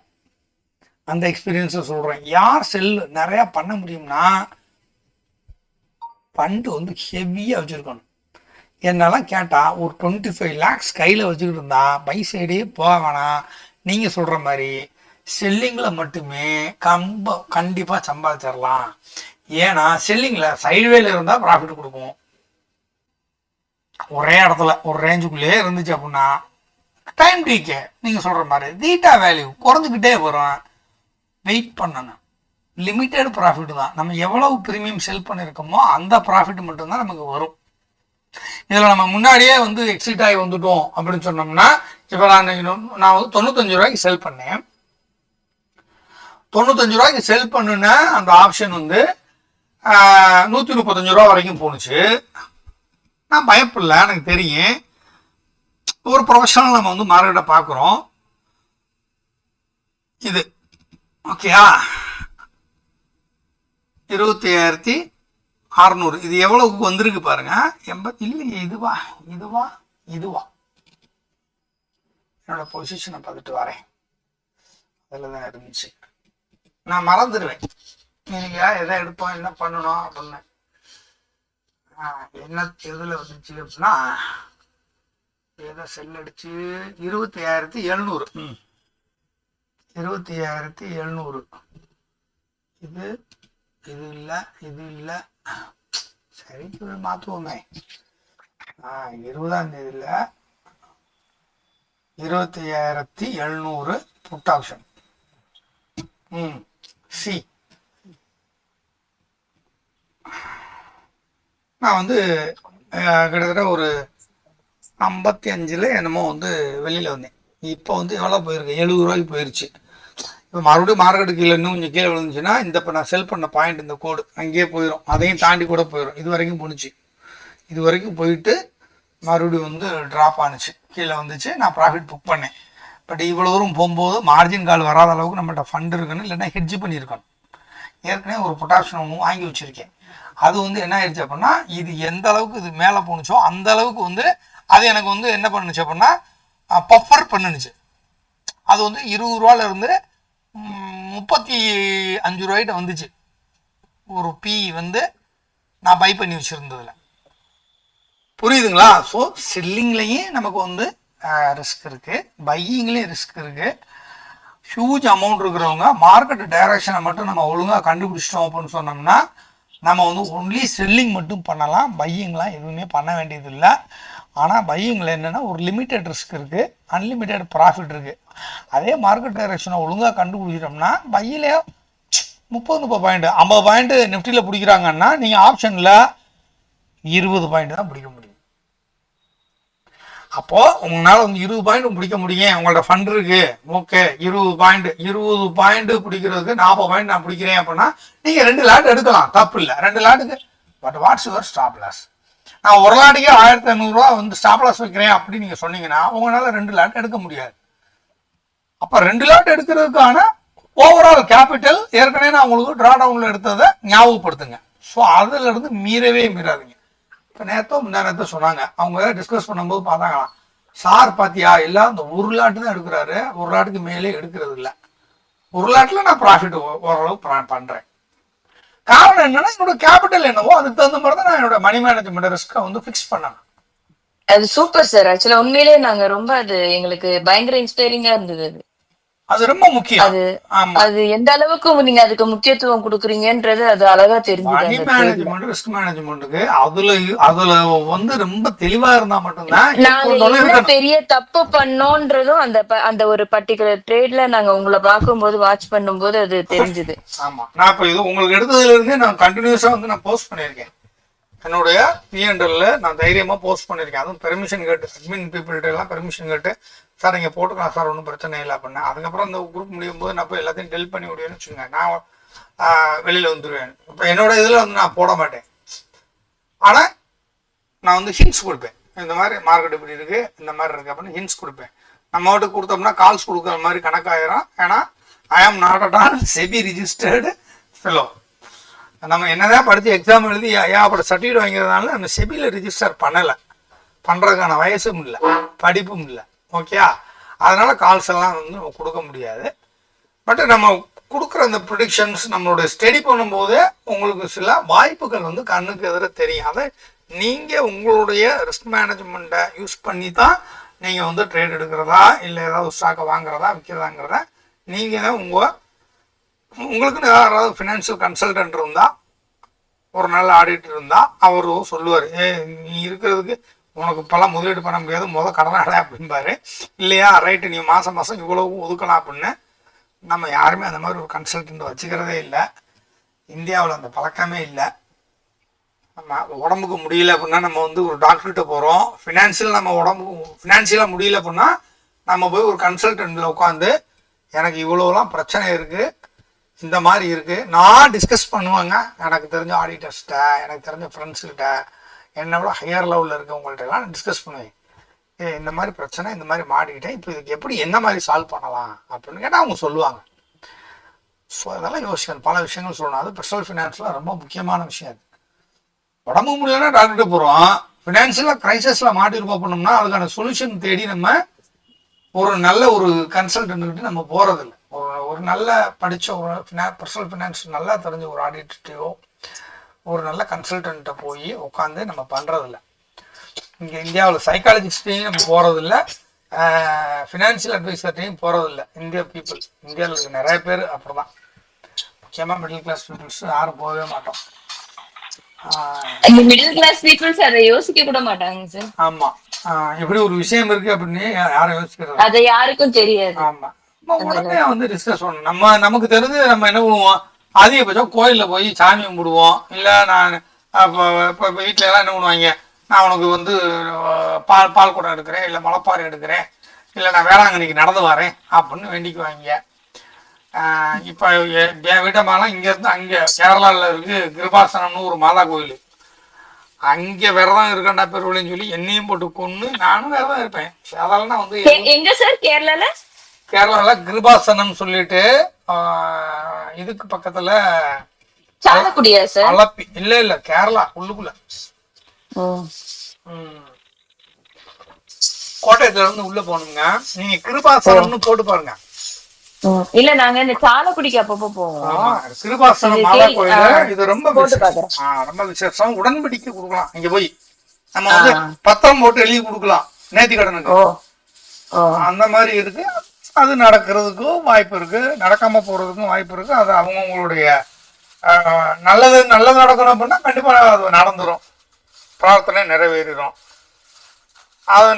அந்த எக்ஸ்பீரியன்ஸை சொல்கிறேன். யார் செல் நிறையா பண்ண முடியும்னா ஃபண்டு வந்து ஹெவியாக வச்சுருக்கணும். என்னெல்லாம் கேட்டால் ஒரு 25 lakhs கையில் வச்சுக்கிட்டு இருந்தா பை சைடே போக வேணாம். நீங்கள் சொல்கிற மாதிரி செல்லிங்கில் மட்டுமே கண்டிப்பாக சம்பாதிச்சிடலாம். ஏன்னா செல்லிங்கில் சைடுவேல இருந்தால் ப்ராஃபிட் கொடுக்கும். ஒரே இடத்துல ஒரு ரேஞ்சுக்குள்ளேயே இருந்துச்சு அப்படின்னா டைம் டீக்கே நீங்கள் சொல்கிற மாதிரி தீட்டா வேல்யூ குறைஞ்சிக்கிட்டே வரும். வெயிட் பண்ணணும். லிமிட்டெட் ப்ராஃபிட் தான். நம்ம எவ்வளவு ப்ரீமியம் செல் பண்ணியிருக்கோமோ அந்த ப்ராஃபிட் மட்டும்தான் நமக்கு வரும். இதில் நம்ம முன்னாடியே வந்து எக்ஸிட் ஆகி வந்துட்டோம் அப்படின்னு சொன்னோம்னா இப்போ நான் வந்து 95 ரூபாய்க்கு செல் பண்ணேன். 95 ரூபாய்க்கு செல் பண்ணுன அந்த ஆப்ஷன் வந்து 135 ரூபா வரைக்கும் போணுச்சு. நான் பயப்படல, எனக்கு தெரியும். ஒரு ப்ரொஃபஷனல் நம்ம வந்து மார்க்கெட்டை பார்க்குறோம். இது ஓகேயா 25,600 இது எவ்வளவுக்கு வந்திருக்கு பாருங்க. 80 இல்லையே, இதுவா இதுவா இதுவா என்னோட பொசிஷனை பார்த்துட்டு வரேன். அதில் தான் இருந்துச்சு. நான் மறந்துடுவேன் நீங்க எதை எடுப்போம் என்ன பண்ணணும் அப்படின்னு. என்ன எதில் வந்துச்சு அப்படின்னா எதை செல் அடிச்சு 25,700 25,700 இது இது இல்லை இது இல்லை. சரி மாற்றுவோமே. 20ஆம் தேதியில் 25,700 புட் ஆப்ஷன் சி. நான் வந்து கிட்டத்தட்ட ஒரு 55 என்னமோ வந்து வெளியில் வந்தேன். இப்போ வந்து எவ்வளோ போயிருக்கு, 70 ரூபாய்க்கு போயிருச்சு. இப்போ மறுபடியும் மார்க்கெட்டுக்கு இல்லை இன்னும் கொஞ்சம் கீழே விழுந்துச்சுன்னா இந்த இப்போ நான் செல் பண்ண பாயிண்ட் இந்த கோடு அங்கேயே போயிடும், அதையும் தாண்டி கூட போயிடும். இது வரைக்கும் போணுச்சு, இது வரைக்கும் போயிட்டு மறுபடியும் வந்து ட்ராப் ஆணுச்சு, கீழே வந்துச்சு. நான் ப்ராஃபிட் புக் பண்ணேன். பட் இவ்வளோ தூரம் போகும்போது மார்ஜின் கால் வராத அளவுக்கு நம்மகிட்ட ஃபண்ட் இருக்கணும், இல்லைன்னா ஹெட்ஜ் பண்ணியிருக்கணும். ஏற்கனவே ஒரு புட் ஆப்ஷன் வாங்கி வச்சுருக்கேன். அது வந்து என்ன ஆயிடுச்சு அப்படின்னா இது எந்த அளவுக்கு இது மேலே போணுச்சோ அந்த அளவுக்கு வந்து அது எனக்கு வந்து என்ன பண்ணுச்சு அப்படின்னா பஃபர் பண்ணுச்சு. அது வந்து 20 ரூபால இருந்து 35 ரூபாய்கிட்ட வந்துச்சு ஒரு பி வந்து நான் பை பண்ணி வச்சுருந்ததில். புரியுதுங்களா? ஸோ செல்லிங்லேயும் நமக்கு வந்து ரிஸ்க் இருக்குது, பையிங்லேயும் ரிஸ்க் இருக்குது. ஹியூஜ் அமௌண்ட் இருக்கிறவங்க மார்க்கெட் டைரக்ஷனை மட்டும் நம்ம ஒழுங்காக கண்டுபிடிச்சிட்டோம் அப்படின்னு சொன்னோம்னா நம்ம வந்து ஒன்லி செல்லிங் மட்டும் பண்ணலாம், பையிங்லாம் எதுவுமே பண்ண வேண்டியதில்லை. ஆனால் பையிங்கில் என்னென்னா ஒரு லிமிட்டட் ரிஸ்க் இருக்குது, அன்லிமிட்டெட் ப்ராஃபிட் இருக்குது. அதே மார்க்கெட் டைரக்ஷனை ஒழுங்காக கண்டுபிடிச்சிட்டோம்னா பையிலே 30 பாயிண்ட் 50 பாயிண்ட் நிஃப்டியில் பிடிக்கிறாங்கன்னா நீங்கள் ஆப்ஷனில் 20 பாயிண்ட் தான் பிடிக்க முடியும். அப்போது உங்களால் வந்து 20 பாயிண்ட் பிடிக்க முடியும், உங்களோட ஃபண்ட் இருக்குது, ஓகே 20 பாயிண்ட் பிடிக்கிறதுக்கு 40 பாயிண்ட் நான் பிடிக்கிறேன் அப்படின்னா நீங்கள் 2 லாட் எடுக்கலாம், தப்பு இல்லை 2 லாட்டுக்கு. But what's your stop loss? நான் ஒரு லாட்டுக்கே 1500 ரூபா வந்து ஸ்டாப் லாஸ் வைக்கிறேன் அப்படின்னு நீங்கள் சொன்னீங்கன்னா உங்களால் 2 லாட் எடுக்க முடியாது. அப்போ 2 லாட் எடுக்கிறதுக்கான ஓவரால் கேபிட்டல் ஏற்கனவே நான் உங்களுக்கு ட்ரா டவுனில் எடுத்ததை ஞாபகப்படுத்துங்க. ஸோ அதிலிருந்து மீறவே மீறாதீங்க. இப்போ நேரத்தை சொன்னாங்க, அவங்க டிஸ்கஸ் பண்ணும்போது பார்த்தாங்களாம், சார் பார்த்தியா இல்லை அந்த 1 லாட்டு தான் எடுக்கிறாரு, 1 லாட்டுக்கு மேலே எடுக்கிறது இல்லை. 1 லாட்டில் நான் ப்ராஃபிட் ஓரளவு பண்ணுறேன். காரணம் என்னன்னா என்னோட கேபிட்டல் என்னவோ அதுக்கு தகுந்த மாதிரி தான் நான் என்னோட மணி மேனேஜ்மெண்ட் ரிஸ்க்கை வந்து ஃபிக்ஸ் பண்ணேன். அது சூப்பர் சார். ஆக்சுவலா உண்மையிலேயே நாங்க ரொம்ப அது எங்களுக்கு பயங்கர இன்ஸ்பைரிங்கா இருந்தது. அது ரொம்ப முக்கியம். அது எந்த அளவுக்கு நீங்க அதுக்கு முக்கியத்துவம் கொடுக்குறீங்கன்றது அது அழகா தெரிஞ்சு. மணி மேனேஜ்மெண்ட் ரிஸ்க் மேனேஜ்மெண்ட்டுக்கு அதுல வந்து ரொம்ப தெளிவா இருந்தா மட்டும்தான். நாங்க பெரிய தப்பு பண்ணோன்றதும் அந்த ஒரு பர்டிகுலர் ட்ரேட்ல நாங்க உங்களை பார்க்கும்போது வாட்ச் பண்ணும்போது அது தெரிஞ்சுது. ஆமா, நான் இப்ப இது உங்களுக்கு எடுத்ததுல இருந்தே நான் கண்டினியூஸா வந்து நான் போஸ்ட் பண்ணியிருக்கேன். என்னுடைய P&L நான் தைரியமா போஸ்ட் பண்ணியிருக்கேன். அதுவும் பெர்மிஷன் கேட்டு அட்மின் பீப்புள்கிட்ட எல்லாம் பெர்மிஷன் கேட்டு சார் இங்கே போட்டுக்கலாம் சார், ஒன்றும் பிரச்சனை இல்லை அப்படின்னா. அதுக்கப்புறம் இந்த குரூப் முடியும் போது நான் போய் எல்லாத்தையும் டெலிட் பண்ணி விடுவேன்னு வச்சுக்கோங்க, நான் வெளியில் வந்துடுவேன். இப்போ என்னோட இதில் வந்து நான் போட மாட்டேன். ஆனால் நான் வந்து ஹிண்ட்ஸ் கொடுப்பேன், இந்த மாதிரி மார்க்கெட் இப்படி இருக்குது இந்த மாதிரி இருக்குது அப்படின்னு ஹிண்ட்ஸ் கொடுப்பேன். நம்ம கிட்ட கொடுத்தோம்னா கால்ஸ் கொடுக்குற மாதிரி கணக்காயிரும். ஏன்னா I am not at all SEBI registered fellow. நம்ம என்னதான் படித்து எக்ஸாம் எழுதி ஏகப்பட்ட சர்டிஃபிகேட் வாங்கிறதுனால நம்ம செபியில் ரிஜிஸ்டர் பண்ணலை, பண்ணுறதுக்கான வயசும் இல்லை, படிப்பும் இல்லை. ஓகே, அதனால் கால்ஸ் எல்லாம் வந்து நம்ம கொடுக்க முடியாது. பட் நம்ம கொடுக்குற அந்த ப்ரொடிக்ஷன்ஸ் நம்மளோட ஸ்டடி பண்ணும்போது உங்களுக்கு சில வாய்ப்புகள் வந்து கண்ணுக்கு எதிர தெரியும். அதை நீங்கள் உங்களுடைய ரிஸ்க் மேனேஜ்மெண்ட்டை யூஸ் பண்ணி தான் நீங்கள் வந்து ட்ரேட் எடுக்கிறதா இல்லை ஏதாவது ஸ்டாக்கை வாங்குறதா விற்கிறதாங்கிறத நீங்கள் தான் உங்களுக்குன்னு யாராவது ஃபினான்ஷியல் கன்சல்டன்ட் இருந்தால், ஒரு நல்ல ஆடிட்டர் இருந்தால் அவர் சொல்லுவார், நீ இருக்கிறதுக்கு உனக்கு இப்போல்லாம் முதலீடு பண்ண முடியாது, கடனாடா அப்படின்பாரு. இல்லையா, ரைட்டு நீ மாதம் இவ்வளவு ஒதுக்கலாம் அப்படின்னு. நம்ம யாருமே அந்த மாதிரி ஒரு கன்சல்டன்ட் வச்சுக்கிறதே இல்லை. இந்தியாவில் அந்த பழக்கமே இல்லை. நம்ம உடம்புக்கு முடியல அப்படின்னா நம்ம வந்து ஒரு டாக்டர்கிட்ட போகிறோம். நம்ம உடம்புக்கு ஃபினான்ஷியலாக முடியல அப்படின்னா நம்ம போய் ஒரு கன்சல்டன்ட்டில் உட்காந்து எனக்கு இவ்வளோலாம் பிரச்சனை இருக்குது, இந்த மாதிரி இருக்குது, நான் டிஸ்கஸ் பண்ணுவாங்க. எனக்கு தெரிஞ்ச ஆடிட்டர்ஸ்கிட்ட, எனக்கு தெரிஞ்ச ஃப்ரெண்ட்ஸ்கிட்ட, என்னை விட ஹையர் லெவலில் இருக்கவங்கள்ட்ட எல்லாம் டிஸ்கஸ் பண்ணுவேன். இந்த மாதிரி பிரச்சனை, இந்த மாதிரி மாட்டிக்கிட்டேன், இப்போ இதுக்கு எப்படி என்ன மாதிரி சால்வ் பண்ணலாம் அப்படின்னு கேட்டால் அவங்க சொல்லுவாங்க. ஸோ அதெல்லாம் யோசிக்கணும், பல விஷயங்கள் சொல்லணும். அது பர்சனல் ஃபினான்ஸில் ரொம்ப முக்கியமான விஷயம். அது உடம்பு முடியலன்னா டாக்டர்கிட்ட போகிறோம், ஃபினான்ஷியலாக க்ரைசிஸில் மாட்டிருப்போம் பண்ணோம்னா அதுக்கான சொல்யூஷன் தேடி நம்ம ஒரு நல்ல ஒரு கன்சல்டன்ட்கிட்ட நம்ம போகிறதில்ல. ஒரு நல்ல படித்த ஒரு பர்சனல் ஃபினான்ஸ் நல்லா தெரிஞ்ச ஒரு ஆடிட்டரையோ ஒரு நல்ல கன்சல்டன்ட்டை போய் உட்காந்து நம்ம பண்ணுறதில்ல. இங்கே இந்தியாவில் சைக்காலஜிஸ்ட்டையும் நம்ம போகிறதில்ல, ஃபினான்ஷியல் அட்வைசர்ட்டையும் போகிறதில்ல. இந்தியாவில் இருக்க நிறைய பேர் அப்படி தான். முக்கியமாக மிடில் கிளாஸ் பீப்புள்ஸ் யாரும் போகவே மாட்டோம். மிடில் கிளாஸ் பீப்புள்ஸ் அதை யோசிக்க கூட மாட்டாங்க சார். ஆமாம், எப்படி ஒரு விஷயம் இருக்குது அப்படின்னு யாரும் யோசிக்கிறது, அது யாருக்கும் தெரியாது. ஆமாம், உடனே வந்து டிஸ்கஸ் பண்ணணும். நமக்கு தெரிஞ்சு நம்ம என்ன பண்ணுவோம், அதிகபட்சம் கோயிலில் போய் சாமி கும்பிடுவோம். இல்லை நான் இப்போ வீட்டில எல்லாம் என்ன பண்ணுவாங்க, நான் உனக்கு வந்து பால் குடம் எடுக்கிறேன், இல்லை முளைப்பாறை எடுக்கிறேன், இல்லை நான் வேளாங்கண்ணிக்கு நடந்து வரேன் அப்படின்னு வேண்டிக்குவாங்க. இப்போ என் வீட்டம்மாலாம் இங்கேருந்து அங்கே கேரளாவில் இருக்குது கிருபாசனம்னு ஒரு மாதா கோயில், அங்கே விரதம் இருக்கண்டா பெருவிழின்னு சொல்லி என்னையும் போட்டு கொண்டு நானும் விரதம் இருப்பேன். அதெல்லாம் நான் வந்து எங்க சார் கேரளாவில் கிருபாசனம் சொல்லிட்டு இதுக்கு பக்கத்தில் சாலக்குடியா சார்? அலப்பி இல்ல கேரளா உள்ளுக்குள்ள. கோட்டயத்துல இருந்து உள்ள போகணுங்க. நீங்க கிருபாசனம்னு போட்டு பாருங்க. இல்ல நாங்க இந்த சாலக்குடிக்கு அப்பப்போ போவோம். கிருபாசனம் மாதா கோயில் இது ரொம்ப ரொம்ப விசேஷம். உடன்படிக்கை கொடுக்கலாம். இங்க போய் நம்ம வந்து பத்திரம் போட்டு எழுதி கொடுக்கலாம் நேர்த்தி கடனுக்கு. அந்த மாதிரி இருக்கு. அது நடக்கிறதுக்கும் வாய்ப்பு இருக்கு, நடக்காம போறதுக்கும் வாய்ப்பு இருக்கு. அது அவங்களுடைய நல்லது நடக்கணும் அப்படின்னா கண்டிப்பா அது நடந்துரும், பிரார்த்தனை நிறைவேறிடும். அது